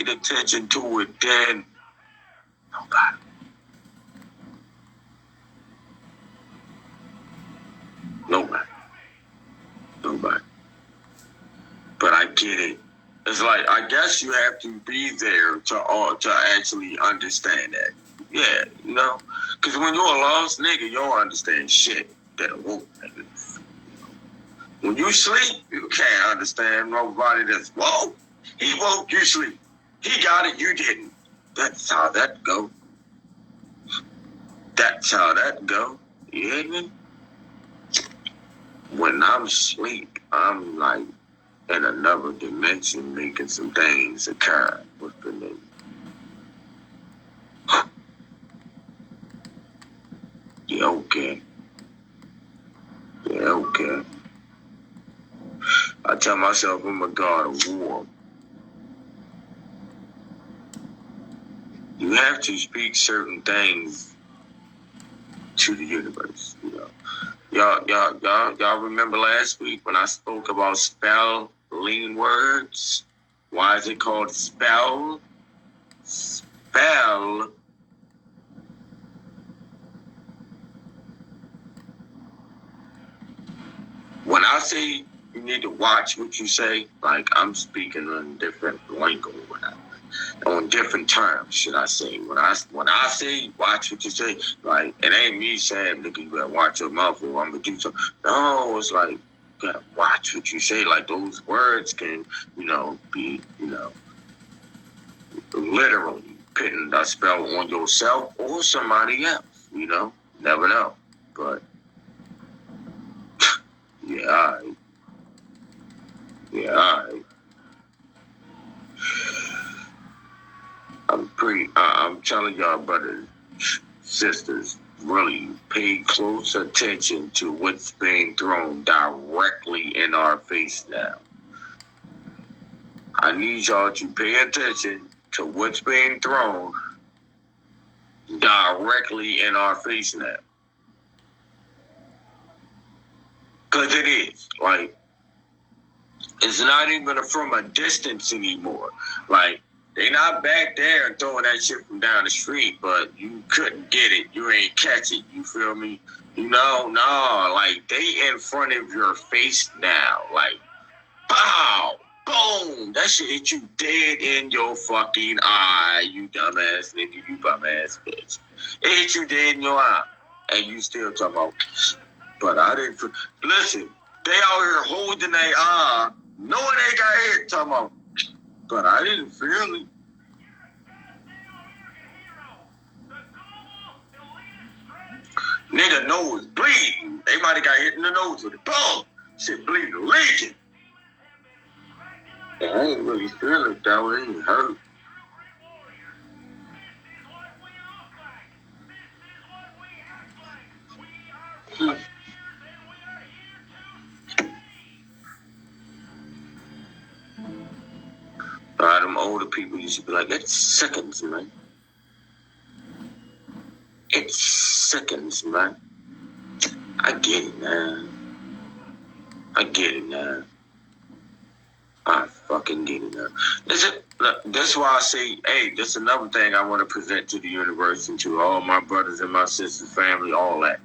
attention to it then? Nobody. But I get it. It's like, I guess you have to be there to actually understand that. Yeah, Because when you're a lost nigga, you don't understand shit. When you sleep, you can't understand nobody that's, whoa, he woke, you sleep. He got it, you didn't. That's how that go. You hear me? When I'm asleep, I'm like in another dimension making some things occur within me. Yeah, okay. I tell myself I'm a god of war. You have to speak certain things to the universe, you know. Y'all remember last week when I spoke about spelling words? Why is it called spell? Spell. When I say you need to watch what you say, like I'm speaking on different lingo, on different terms, should I say? When I say watch what you say, like it ain't me saying, nigga, you better watch your mouth or I'm gonna do something. No, it's like you gotta watch what you say. Like those words can, be, literally putting a spell on yourself or somebody else. Never know. But yeah, all right. Yeah, all right. I'm telling y'all, brothers, sisters, really pay close attention to what's being thrown directly in our face now. I need y'all to pay attention to what's being thrown directly in our face now. Because it is. Like, it's not even from a distance anymore. Like, they not back there and throwing that shit from down the street, but you couldn't get it. You ain't catch it. You feel me? No. Like, they in front of your face now. Like, pow, boom. That shit hit you dead in your fucking eye, you dumbass nigga, you bum ass bitch. It hit you dead in your eye. And you still talking about, but I didn't. Listen, they out here holding their eye, knowing they got hit, talking about, but I didn't feel it. Nigga nose bleeding. They might have got hit in the nose with a boom. Shit bleeding, leaking. I ain't really feel it though. It ain't hurt. Them older people used to be like, it's seconds, man. It's seconds, man. I get it now. I fucking get it now. That's why I say, hey, that's another thing I want to present to the universe and to all my brothers and my sisters, family, all that.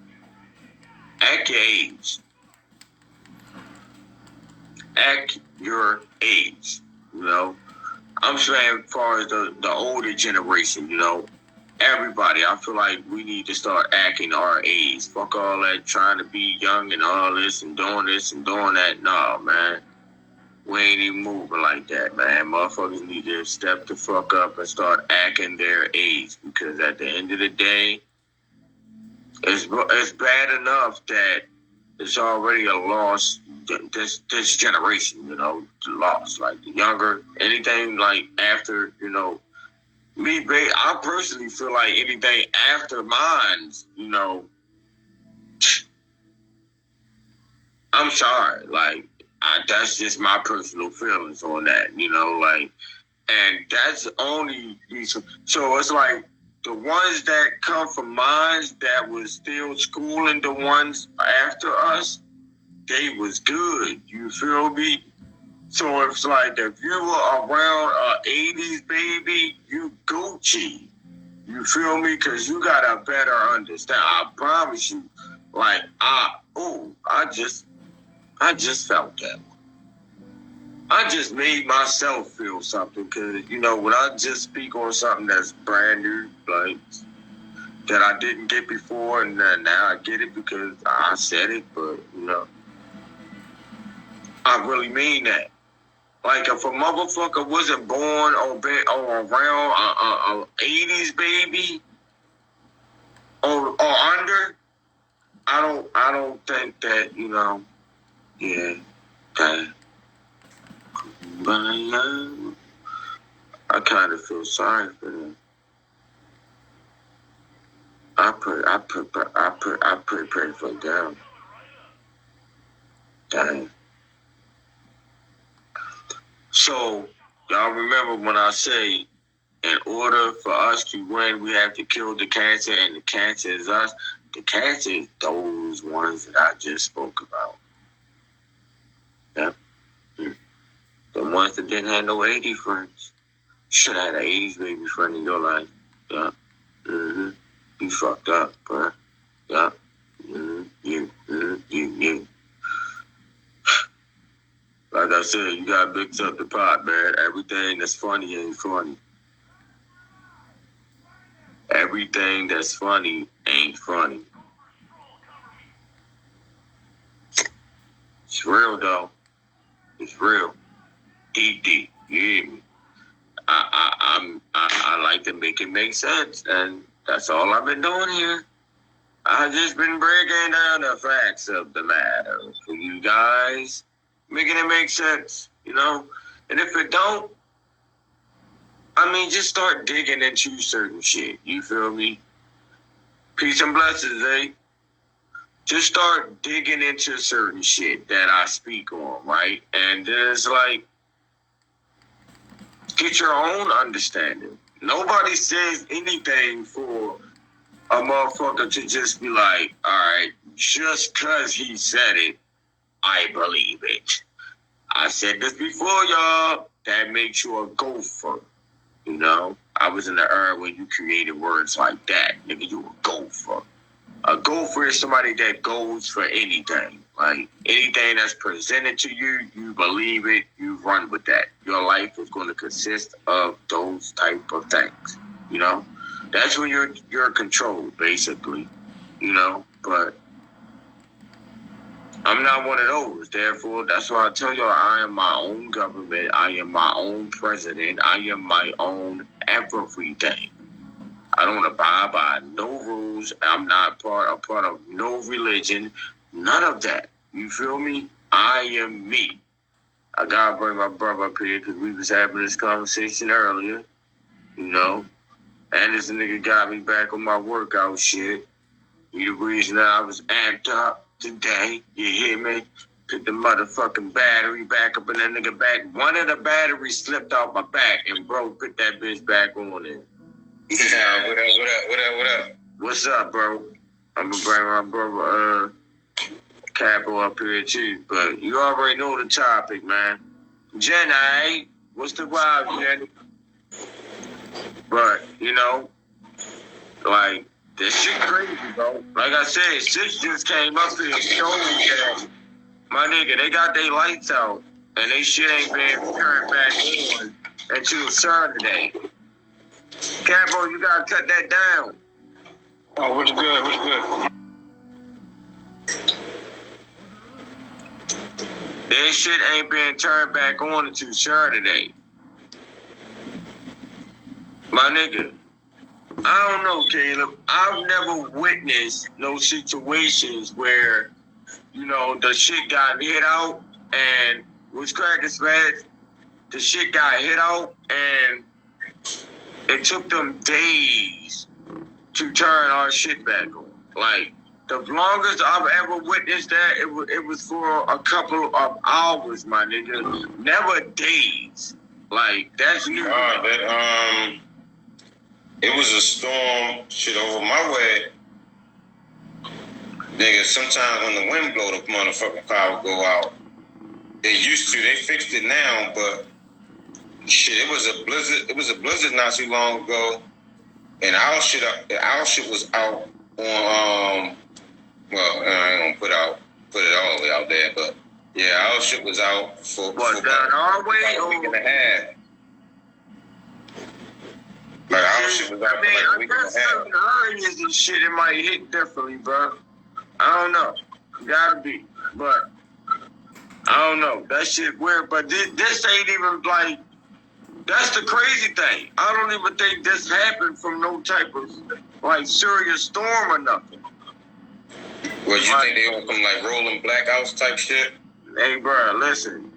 Act your age. Act your age, I'm saying as far as the older generation, everybody, I feel like we need to start acting our age. Fuck all that trying to be young and all this and doing that. Nah, man. We ain't even moving like that, man. Motherfuckers need to step the fuck up and start acting their age, because at the end of the day, it's bad enough that it's already a loss. This generation, lost. Like the younger, anything like after, me, I personally feel like anything after mine's, I'm sorry, like that's just my personal feelings on that, and that's only so it's like the ones that come from mines that was still schooling the ones after us, they was good. You feel me? So it's like if you were around 80s baby, you Gucci. You feel me? Because you got a better understand. I promise you. Like I just felt that. I just made myself feel something, because when I just speak on something that's brand new, like that I didn't get before, and now I get it because I said it, but I really mean that. Like if a motherfucker wasn't born or around 80s baby or under, I don't think that yeah. Okay. I kind of feel sorry for them. I pray for them. Dang. remember when I say, in order for us to win, we have to kill the cancer, and the cancer is us. The cancer is those ones that I just spoke about. Yep. The ones that didn't have no 80 friends. Should have had an 80s baby friend in your life. Yeah. Mm-hmm. You fucked up, bro. Yeah. Mm-hmm. You. Like I said, you gotta mix up the pot, man. Everything that's funny ain't funny. Everything that's funny ain't funny. It's real, though. It's real. Deep. You hear me? I like to make it make sense, and that's all I've been doing here. I've just been breaking down the facts of the matter for you guys, making it make sense, you know? And if it don't, I mean, just start digging into certain shit, you feel me? Peace and blessings, eh? Just start digging into certain shit that I speak on, right? And then it's like, get your own understanding. Nobody says anything for a motherfucker to just be like, all right, just because he said it, I believe it. I said this before, y'all. That makes you a gopher. You know? I was in the era when you created words like that. Nigga, you a gopher. A gopher is somebody that goes for anything. Like, anything that's presented to you, you believe it, you run with that. Your life is going to consist of those type of things, you know? That's when you're controlled, basically, you know? But I'm not one of those. Therefore, that's why I tell y'all I am my own government. I am my own president. I am my own everything. I don't abide by no rules. I'm not a part of no religion. None of that. You feel me? I am me. I gotta bring my brother up here because we was having this conversation earlier. You know? And this nigga got me back on my workout shit. You the reason that I was amped up today. You hear me? Put the motherfucking battery back up in that nigga back. One of the batteries slipped off my back and bro put that bitch back on it. Yeah, what up? What's up, bro? I'm gonna bring my brother Capo up here too, but you already know the topic, man. Jenny, what's the vibe, Jenny? But you know, like this shit crazy, bro. Like I said, shit just came up here and showed me that my nigga, they got their lights out and they shit ain't been turned back on until Saturday. Capo, you gotta cut that down. Oh, what's good? That shit ain't been turned back on until Saturday. My nigga, I don't know, Caleb. I've never witnessed no situations where, you know, the shit got hit out and was cracking smash. The shit got hit out and it took them days to turn our shit back on. Like, the longest I've ever witnessed that, it was for a couple of hours, my nigga. Never days. Like, that's new. It was a storm shit over my way. Nigga, sometimes when the wind blow, the motherfucking power go out. They used to, they fixed it now, but shit, it was a blizzard. It was a blizzard not too long ago, and our shit was out on well, I ain't gonna put it all the way out there, but yeah, our shit was out for about our way a week and a half. Like our shit was out for like a week and a half. Areas and shit, it might hit differently, bro. I don't know. Gotta be, but I don't know. That shit weird, but this ain't even like. That's the crazy thing. I don't even think this happened from no type of like serious storm or nothing. What, you think they on some like rolling blackouts type shit? Hey, bro, listen.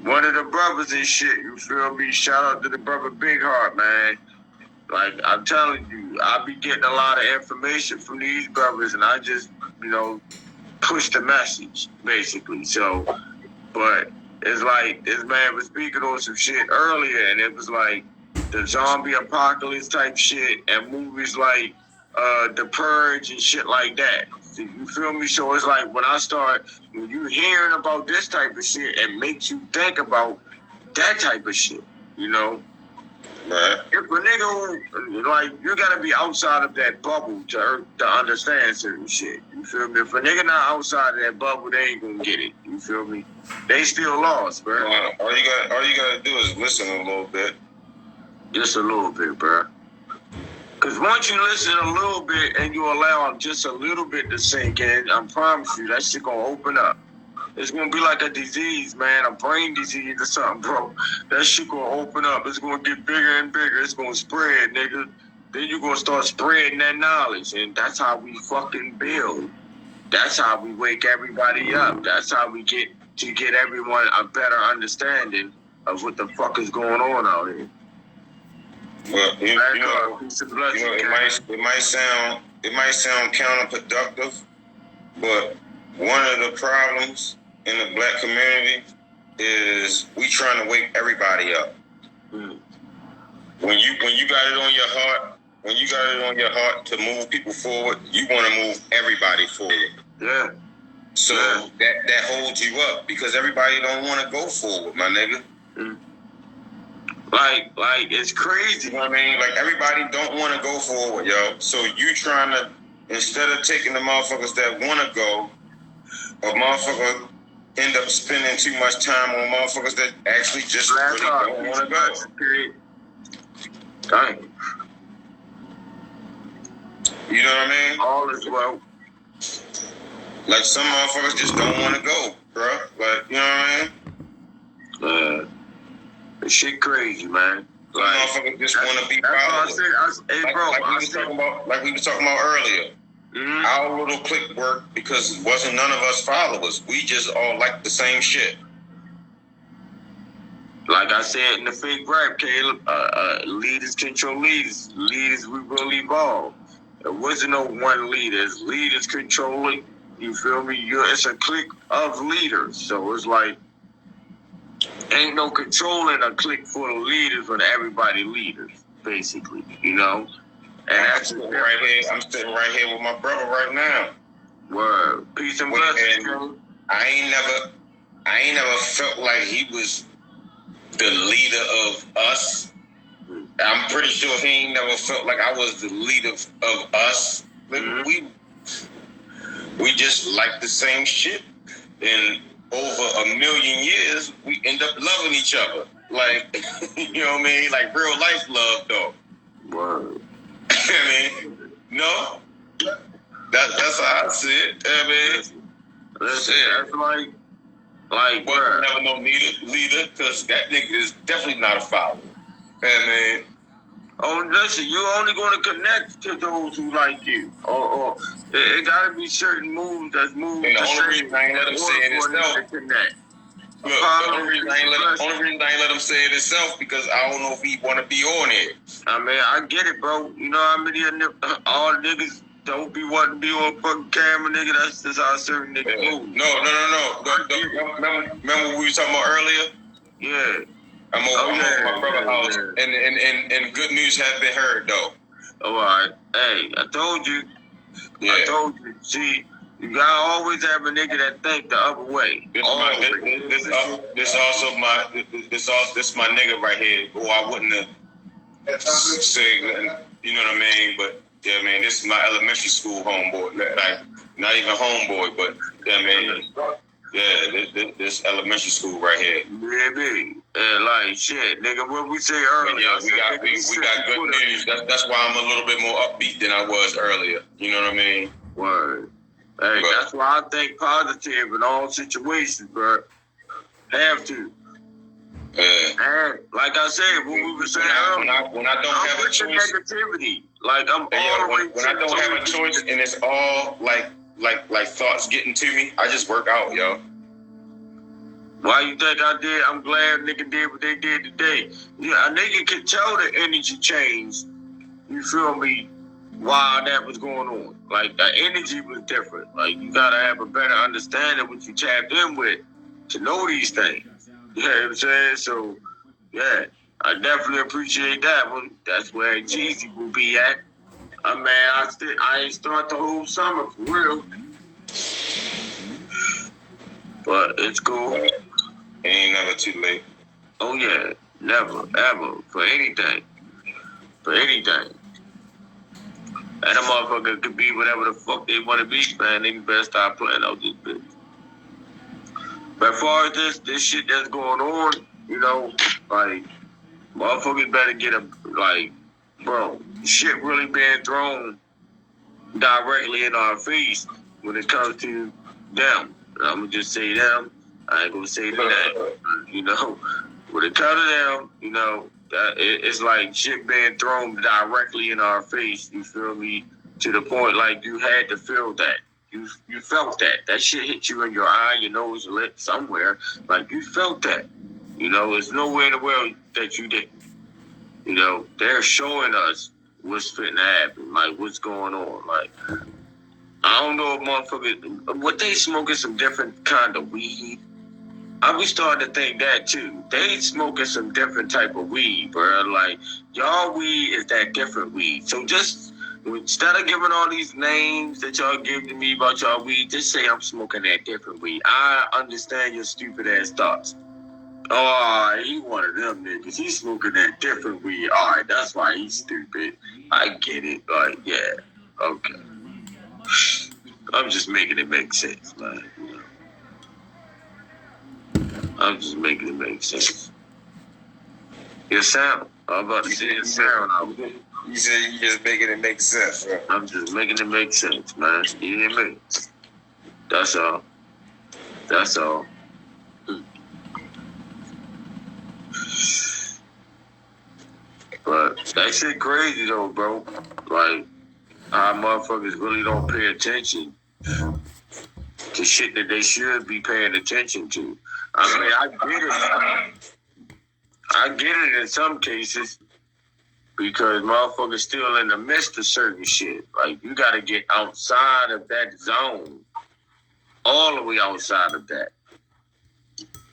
One of the brothers and shit, you feel me? Shout out to the brother Big Heart, man. Like, I'm telling you, I be getting a lot of information from these brothers, and I just, you know, push the message, basically. So, but it's like this man was speaking on some shit earlier, and it was like the zombie apocalypse type shit, and movies like The Purge and shit like that. So you feel me? So it's like when you hearing about this type of shit, it makes you think about that type of shit, you know? Right. If a nigga who, like, you gotta be outside of that bubble to understand certain shit. You feel me? If a nigga not outside of that bubble, they ain't gonna get it. You feel me? They still lost, bro. All you gotta do is listen a little bit. Just a little bit, bro. Because once you listen a little bit and you allow just a little bit to sink in, I promise you, that shit gonna open up. It's gonna be like a disease, man, a brain disease or something, bro. That shit gonna open up. It's gonna get bigger and bigger. It's gonna spread, nigga. Then you gonna start spreading that knowledge, and that's how we fucking build. That's how we wake everybody up. That's how we get everyone a better understanding of what the fuck is going on out here. Well, it might sound counterproductive, but one of the problems in the black community is we trying to wake everybody up. When you got it on your heart, to move people forward, you want to move everybody forward. Yeah. So that holds you up because everybody don't want to go forward, my nigga. Like it's crazy. You know what I mean? Like everybody don't want to go forward, yo. So you trying to, instead of taking the motherfuckers that want to go, a motherfucker end up spending too much time on motherfuckers that actually just really don't want to go. Dang. You know what I mean? All is well. Like some motherfuckers just don't want to go, bro. Like, you know what I mean? This shit crazy, man. Some motherfuckers just want to be followers. Like we was talking about earlier. Mm-hmm. Our little clique worked because it wasn't none of us followers. We just all like the same shit. Like I said in the fake rap, Caleb, leaders control leaders. Leaders, we will evolve. There wasn't no one leader. It's leaders controlling. You feel me? It's a clique of leaders. So it's like, ain't no controlling a clique full of leaders when everybody leaders, basically, you know? And I'm sitting right here with my brother right now. Word. Peace and blessings. I ain't never felt like he was the leader of us. I'm pretty sure he ain't never felt like I was the leader of us. Mm-hmm. We just like the same shit. And over 1 million years, we end up loving each other. Like, you know what I mean? Like real life love, though. Word. I mean, no. That's how I see it. I mean, that's like well, never no leader, because that nigga is definitely not a follower. I mean, oh, listen, you only going to connect to those who like you. Or it got to be certain moves that's moved. And the only reason I ain't let him say it himself. Look, the only reason I ain't let him say it himself because I don't know if he want to be on it. I mean, I get it, bro. You know how many all niggas don't be wanting to be on fucking camera, nigga. That's just how certain niggas move. No. Remember what we were talking about earlier? Yeah. I'm over my brother's house, and good news has been heard, though. Oh, all right. Hey, I told you. Yeah. I told you. See, you gotta always have a nigga that think the other way. This my nigga right here, who I wouldn't have said nothing, you know what I mean? But yeah, man, this is my elementary school homeboy. Like, not even homeboy, but yeah, man. Yeah, this elementary school right here. Yeah, baby. Like shit, nigga. What we say earlier? Yeah, we got good news. That's why I'm a little bit more upbeat than I was earlier. You know what I mean? Word. Hey, that's why I think positive in all situations, bro. Have to. And like I said, what we were saying earlier, when I don't have a choice, negativity. Like I'm all the way. When I don't have a choice, and it's all like thoughts getting to me, I just work out, yo. Why you think I did? I'm glad nigga did what they did today. Yeah, a nigga could tell the energy change. You feel me? While that was going on, like the energy was different. Like you gotta have a better understanding what you tapped in with to know these things. You know what I'm saying? So, yeah, I definitely appreciate that one. That's where Jeezy will be at. I ain't start the whole summer for real. But it's cool. It ain't never too late. Oh yeah, never, ever, for anything. For anything. And a motherfucker could be whatever the fuck they want to be, man. They better start playing out this bitch. But as far as this shit that's going on, you know, like, motherfuckers better get bro, shit really being thrown directly in our face when it comes to them. I'm gonna just say them. I ain't gonna say that. You know, when it comes to them, you know, it's like shit being thrown directly in our face. You feel me? To the point like you had to feel that. You felt that. That shit hit you in your eye, your nose, your lip, somewhere. Like you felt that. You know, there's nowhere in the world that you didn't. You know, they're showing us what's fitting to happen, like what's going on. Like, I don't know if motherfuckers, what they smoking some different kind of weed. I was starting to think that too. They smoking some different type of weed, bro. Like, y'all weed is that different weed. So just, instead of giving all these names that y'all give to me about y'all weed, just say I'm smoking that different weed. I understand your stupid ass thoughts. Oh, he one of them niggas. He's smoking that different weed. All right, that's why he's stupid. I get it. Like, yeah, okay. I'm just making it make sense, man. You know? I'm just making it make sense. Your sound. I'm about to say your sound. You say you just making it make sense, right? I'm just making it make sense, man. You hear me? That's all. That's all. But that shit crazy though, bro. Like, how motherfuckers really don't pay attention to shit that they should be paying attention to. I mean, I get it in some cases because motherfuckers still in the midst of certain shit. Like, you gotta get outside of that zone, all the way outside of that,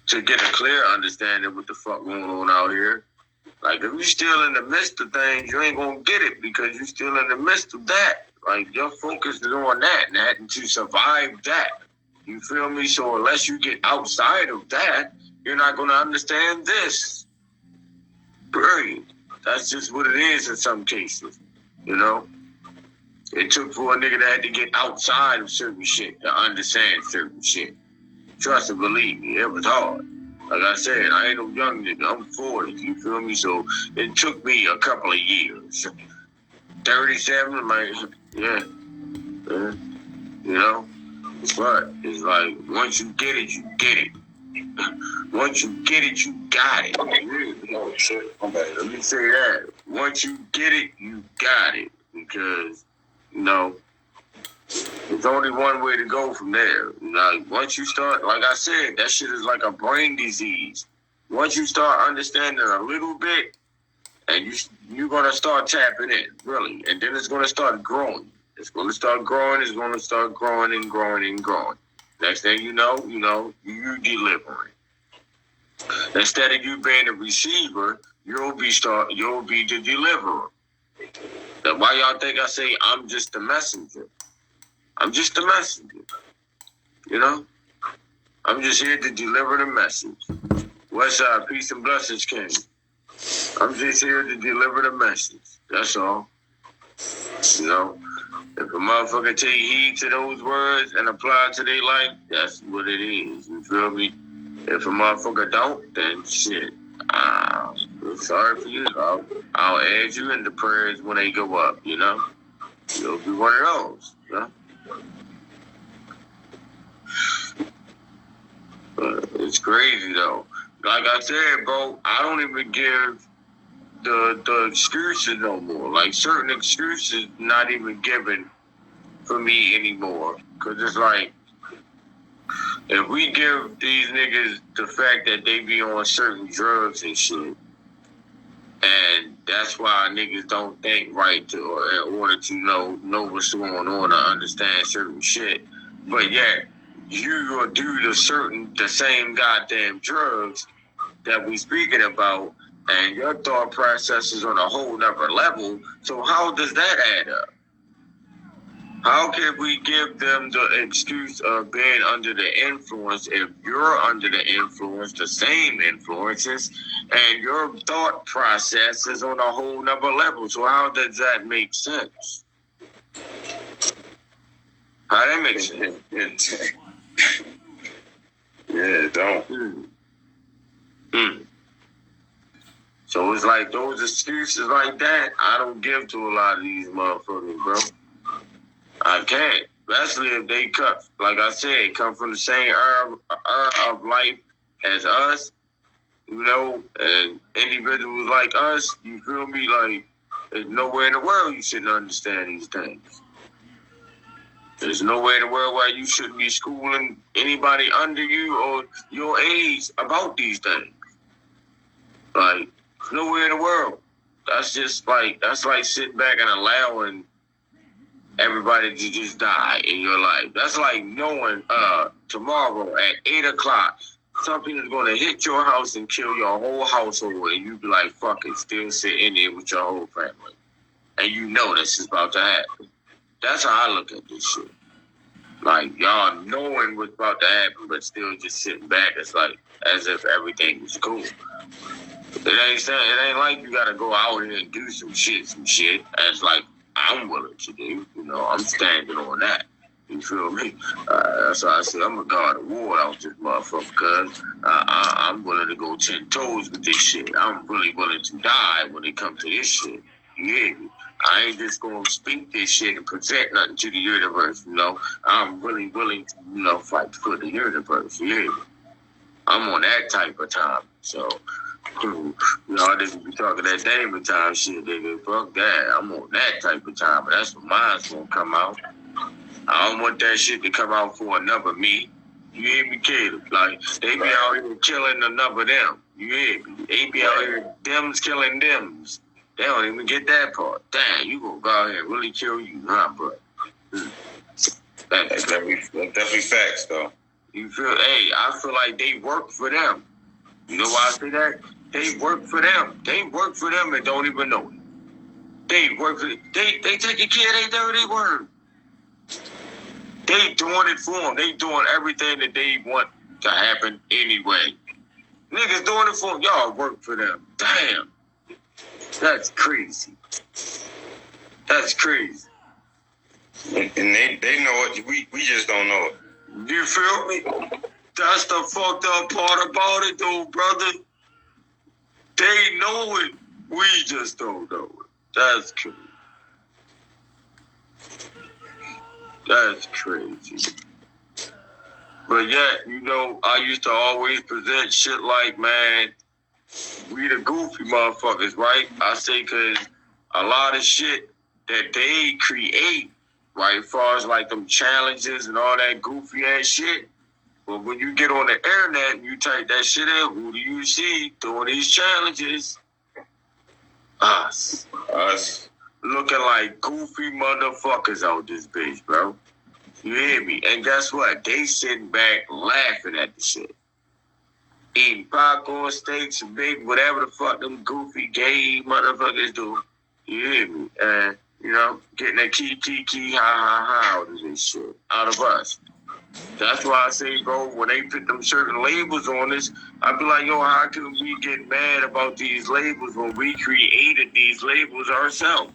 to get a clear understanding of what the fuck going on out here. Like, if you're still in the midst of things, you ain't gonna get it because you're still in the midst of that. Like, your focus is on that and to survive that. You feel me? So unless you get outside of that, you're not gonna understand this. Period. That's just what it is in some cases. You know? It took for a nigga that had to get outside of certain shit to understand certain shit. Trust and believe me, it was hard. Like I said, I ain't no young nigga. I'm 40, you feel me? So it took me a couple of years. 37, like, yeah. You know? But it's like, once you get it, you get it. Once you get it, you got it. Oh, shit. Okay. Let me say that. Once you get it, you got it. Because, you know, there's only one way to go from there. Like, once you start, like I said, that shit is like a brain disease. Once you start understanding a little bit, and you're going to start tapping in, really. And then it's going to start growing. It's going to start growing. It's going to start growing and growing and growing. Next thing you know, you delivering. Instead of you being a receiver, you'll be the deliverer. That's why y'all think I say I'm just the messenger. I'm just the messenger. You know? I'm just here to deliver the message. Westside, peace and blessings, King. I'm just here to deliver the message. That's all. You know? If a motherfucker take heed to those words and apply it to their life, that's what it is. You feel me? If a motherfucker don't, then shit. I'm sorry for you. I'll add you in the prayers when they go up, you know? You'll be one of those, you know? But it's crazy, though. Like I said, bro, I don't even give the excuses no more. Like, certain excuses not even given for me anymore. Because it's like, if we give these niggas the fact that they be on certain drugs and shit, and that's why niggas don't think right in order to know what's going on or understand certain shit, but yet you gonna do the same goddamn drugs that we speaking about, and your thought process is on a whole nother level. So how does that add up? How can we give them the excuse of being under the influence if you're under the influence, the same influences, and your thought process is on a whole nother level? So how does that make sense? How that make sense? Yeah, it don't. So it's like those excuses like that, I don't give to a lot of these motherfuckers, bro. I can't. Especially if they like I said, come from the same era of life as us, you know, and individuals like us, you feel me? Like, there's nowhere in the world you shouldn't understand these things. There's nowhere in the world where you shouldn't be schooling anybody under you or your age about these things. Like, nowhere in the world. That's like sitting back and allowing everybody to just die in your life. That's like knowing tomorrow at 8 o'clock, something is going to hit your house and kill your whole household, and you be like, fuck it, still sit in there with your whole family. And you know this is about to happen. That's how I look at this shit. Like, y'all knowing what's about to happen, but still just sitting back. It's like as if everything was cool. It ain't like you gotta go out here and do some shit as like I'm willing to do. You know, I'm standing on that. You feel me? That's why I say I'm a god of war out this motherfucker, because I'm willing to go 10 toes with this shit. I'm really willing to die when it comes to this shit. You hear me? I ain't just gonna speak this shit and present nothing to the universe, you know. I'm really willing to, you know, fight for the universe. You hear me? I'm on that type of time. So, you know, I didn't be talking that Damon time shit, nigga. Fuck that. I'm on that type of time, but that's when mine's gonna come out. I don't want that shit to come out for another me. You hear me, kid? Like, they be out here killing another them. You hear me? They be out here, them's killing thems. They don't even get that part. Damn, you gonna go out here and really kill you, huh, bro? That's definitely facts, though. You feel, hey, I feel like they work for them. You know why I say that? They work for them. They work for them and don't even know it. They work for, they taking care of their dirty word. They doing it for them. They doing everything that they want to happen anyway. Niggas doing it for them. Y'all work for them. Damn. That's crazy. That's crazy. And they know it. We just don't know it. You feel me? That's the fucked up part about it, though, brother. They know it. We just don't know it. That's crazy. That's crazy. But yet, you know, I used to always present shit like, man, we the goofy motherfuckers, right? I say because a lot of shit that they create, right, as far as like them challenges and all that goofy ass shit, but when you get on the internet and you type that shit in, who do you see doing these challenges? Us. Looking like goofy motherfuckers out this bitch, bro. You hear me? And guess what? They sitting back laughing at the shit. Eating popcorn, steaks, and big, whatever the fuck them goofy gay motherfuckers do. You hear me? And, you know, getting that key, ha, ha, ha out of this shit. Out of us. That's why I say, bro, when they put them certain labels on this, I be like, yo, how can we get mad about these labels when we created these labels ourselves?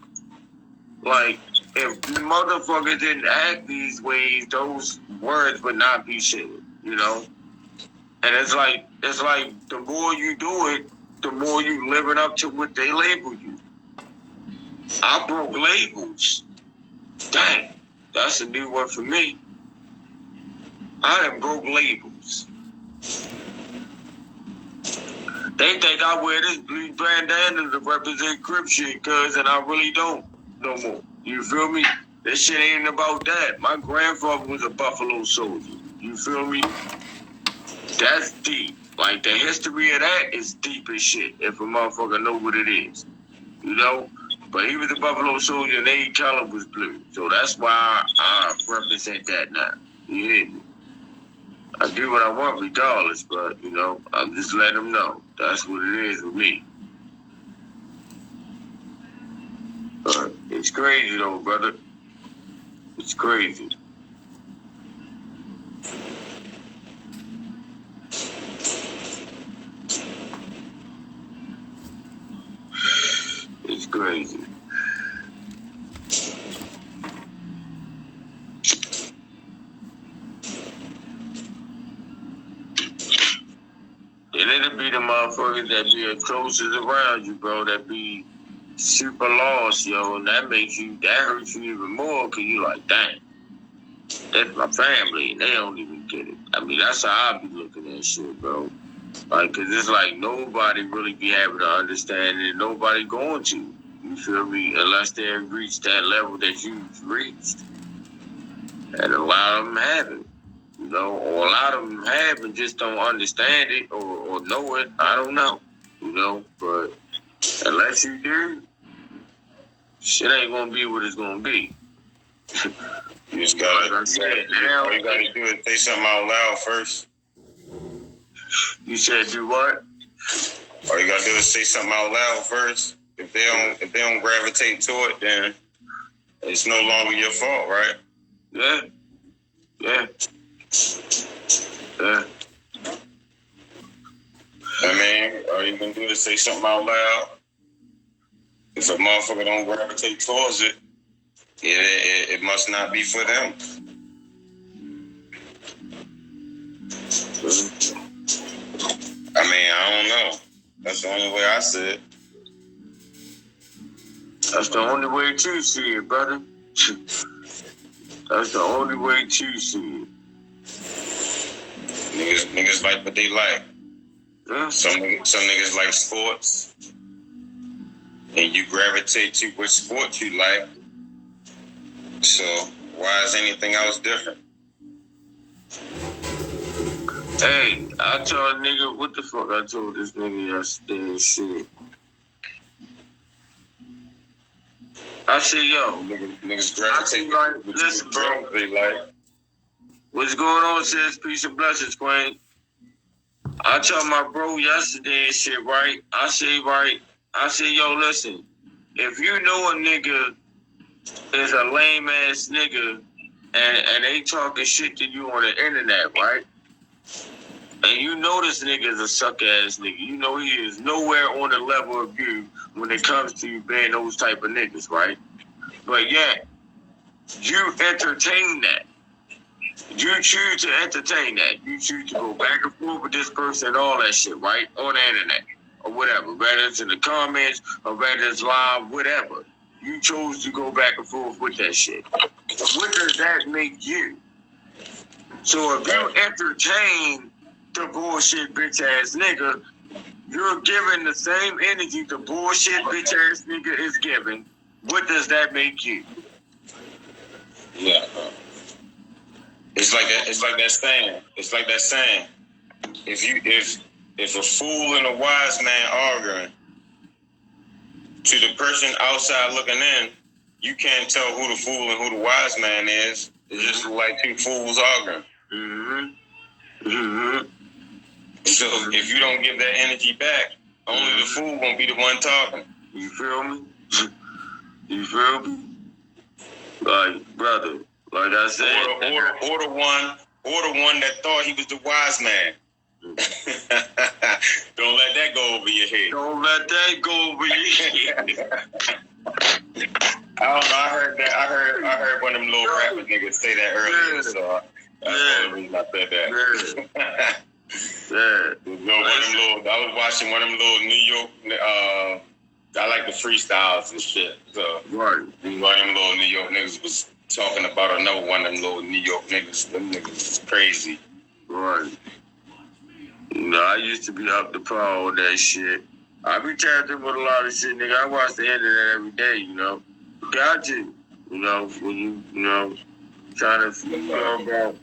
Like, if motherfuckers didn't act these ways, those words would not be said, you know? And it's like the more you do it, the more you living up to what they label you. I broke labels. Dang, that's a new one for me. I done broke labels. They think I wear this blue bandana to represent Crip shit, cuz, and I really don't no more. You feel me? This shit ain't about that. My grandfather was a Buffalo soldier. You feel me? That's deep. Like, the history of that is deep as shit, if a motherfucker know what it is. You know? But he was a Buffalo soldier and they Calab was blue. So that's why I represent that now. You hear me? I do what I want regardless, but, you know, I'm just letting them know. That's what it is with me. But it's crazy, though, brother. It's crazy. It's crazy. And it'll be the motherfuckers that be the closest around you, bro, that be super lost, yo, and that hurts you even more, because you like, dang, that's my family, and they don't even get it. I mean, that's how I be looking at shit, bro. Like, because it's like nobody really be able to understand it, nobody going to, you feel me, unless they have reached that level that you've reached. And a lot of them haven't. You know, or a lot of them have and just don't understand it or know it. I don't know, you know, but unless you do, shit ain't gonna be what it's gonna be. You just gotta, all you gotta do is say something out loud first. You said do what? All you gotta do is say something out loud first. If they don't gravitate to it, then it's no longer your fault, right? Yeah. Yeah. Yeah. I mean, all you can do is say something out loud. If a motherfucker don't gravitate towards it, it must not be for them. I mean, I don't know. That's the only way I see it. That's the only way to see it, brother. That's the only way to see it. Niggas like what they like. Yeah. Some niggas like sports, and you gravitate to what sport you like. So why is anything else different? Hey, I told a nigga, what the fuck I told this nigga yesterday and shit. I said, yo, Niggas gravitate like, listen, bro, they like. What's going on, sis? Peace and blessings, Queen. I told my bro yesterday and shit, right? I said, yo, listen, if you know a nigga is a lame ass nigga and they talking shit to you on the internet, right? And you know this nigga is a suck ass nigga. You know he is nowhere on the level of you when it comes to you being those type of niggas, right? But yet, you entertain that. You choose to entertain that. You choose to go back and forth with this person and all that shit, right? On the internet or whatever. Whether it's in the comments or whether it's live, whatever. You chose to go back and forth with that shit. What does that make you? So if you entertain the bullshit bitch ass nigga, you're giving the same energy the bullshit bitch ass nigga is giving. What does that make you? Yeah. It's like that saying. If a fool and a wise man arguing, to the person outside looking in, you can't tell who the fool and who the wise man is. It's just like two fools arguing. Mm-hmm. Mm-hmm. So if you don't give that energy back, only the fool won't be the one talking. You feel me? You feel me? Like, brother, like I said, or the one that thought he was the wise man. Don't let that go over your head. Don't let that go over your head. I don't know. I heard one of them little rapper niggas say that earlier. So that's the reason I said that. I was watching one of them little New York. I like the freestyles and shit. So right. One of them little New York niggas was talking about another one of them little New York niggas. Them niggas is crazy. Right. You know, I used to be up to par on that shit. I be tapped in with a lot of shit, nigga. I watch the internet every day, you know. Got to. You know, when you know, trying to figure about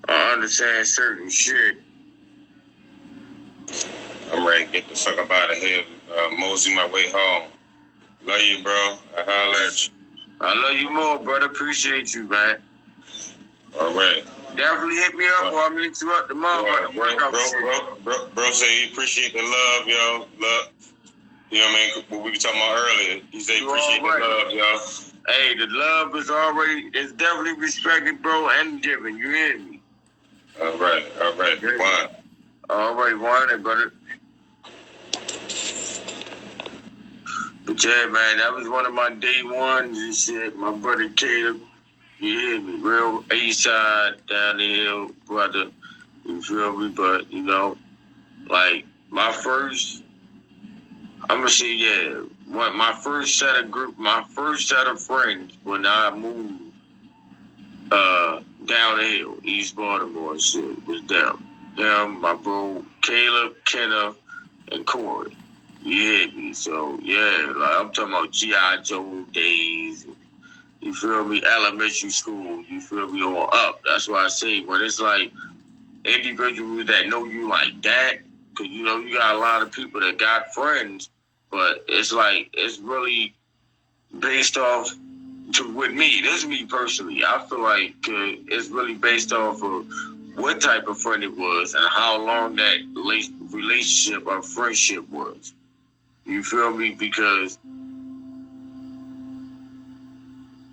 understand certain shit. I'm ready to get the fuck up out of here. Mosey my way home. Love you, bro. I holler at you. I love you more, brother. Appreciate you, man. All right. definitely hit me up or I'm gonna interrupt the motherfucker. Bro say he appreciate the love, yo. Love. You know what I mean? What we were talking about earlier. He said he appreciate the love, yo. Hey, the love is definitely respected, bro, and given. You hear me? All right. One. All right, one, brother. But yeah, man, that was one of my day ones and shit. My brother Caleb, you hear me? Real A-side, down the hill, brother. You feel me? But, you know, like, my first set of friends when I moved down the hill, East Baltimore and shit, was them. Them, my bro Caleb, Kenneth, and Corey. You hear me? So, yeah, like, I'm talking about G.I. Joe days, you feel me? Elementary school, you feel me? On up. That's why I say, when it's like individuals that know you like that, because, you know, you got a lot of people that got friends, but it's like, it's really based off, with me, this is me personally, I feel like it's really based off of what type of friend it was and how long that relationship or friendship was. You feel me? Because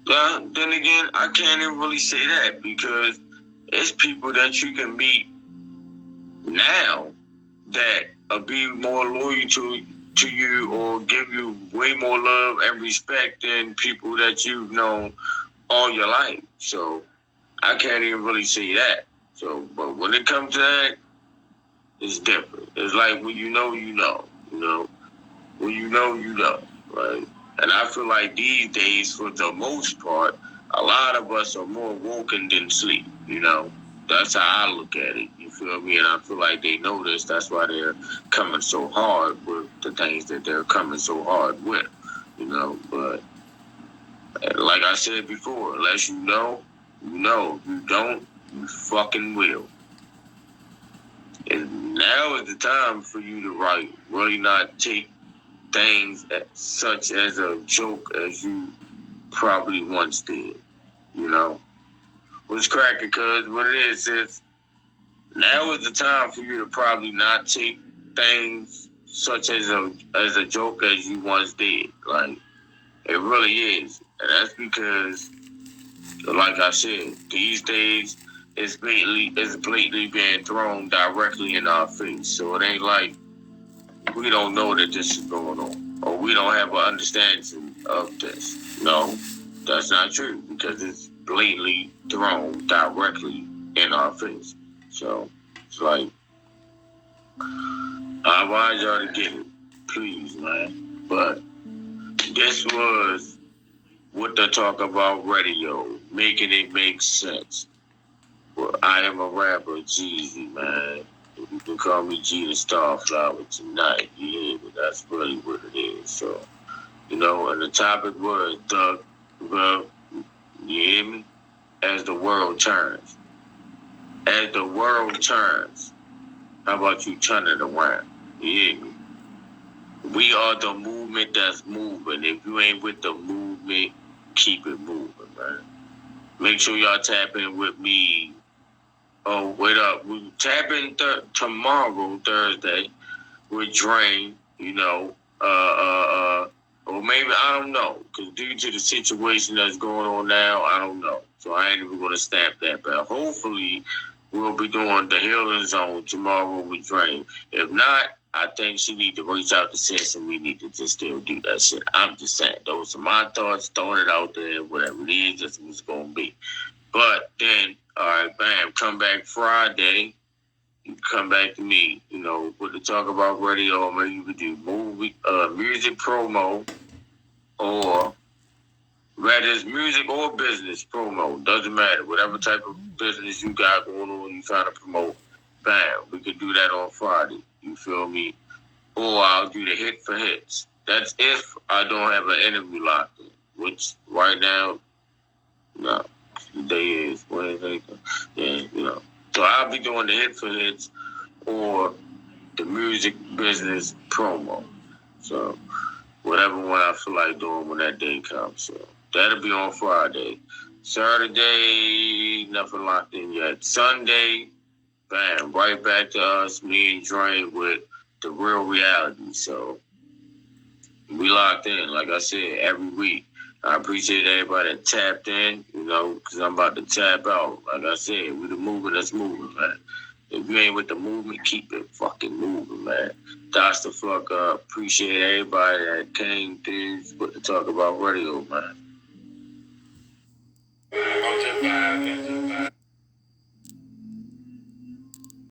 then again, I can't even really say that because it's people that you can meet now that will be more loyal to you or give you way more love and respect than people that you've known all your life. So I can't even really say that. So, but when it comes to that, it's different. It's like when you know, you know. When you know, right? And I feel like these days, for the most part, a lot of us are more woken than sleep, you know? That's how I look at it, you feel me? And I feel like they know this. That's why they're coming so hard with the things that they're coming so hard with, you know? But like I said before, unless you know, you know. You don't, you fucking will. And now is the time for you to really not take things such as a joke as you probably once did, you know? What's cracking, cuz what it is now is the time for you to probably not take things such as a joke as you once did. Like, it really is. And that's because, like I said, these days it's blatantly being thrown directly in our face. So it ain't like we don't know that this is going on, or we don't have an understanding of this. No, that's not true, because it's blatantly thrown directly in our face. So, it's like, I advise y'all to get it, please, man. But this was What the Talk About Radio, making it make sense. Well, I am a rapper, Jeezy, man. You can call me G the Starflower tonight. You hear me? That's really what it is. So, you know, and the topic was, you hear me? As the world turns. As the world turns. How about you turn it around? You hear me? We are the movement that's moving. If you ain't with the movement, keep it moving, man. Make sure y'all tap in with me. Oh, wait up. We tap in tomorrow, Thursday, with Drain, you know. Or maybe, I don't know. Because due to the situation that's going on now, I don't know. So I ain't even going to stamp that. But hopefully, we'll be doing the Healing Zone tomorrow with Drain. If not, I think she need to reach out to Sis and we need to just still do that shit. I'm just saying. Those are my thoughts. Throwing it out there. Whatever it is, that's what it's going to be. But then, all right, bam, come back Friday. You come back to me, you know, What to Talk About Radio. Maybe you could do music promo, or whether it's music or business promo. Doesn't matter. Whatever type of business you got going on, you trying to promote, bam, we could do that on Friday. You feel me? Or I'll do the hit for hits. That's if I don't have an interview locked in, which right now, no. The day is Wednesday. Yeah, you know. So I'll be doing the hit for hits or the music business promo. So whatever one I feel like doing when that day comes. So that'll be on Friday. Saturday, nothing locked in yet. Sunday, bam, right back to us, me and Dre with the real reality. So we locked in, like I said, every week. I appreciate everybody that tapped in, because I'm about to tap out. Like I said, we the movement that's moving, man. If you ain't with the movement, keep it fucking moving, man. That's the fuck up. Appreciate everybody that came through to talk about radio, man. I'm just vibing.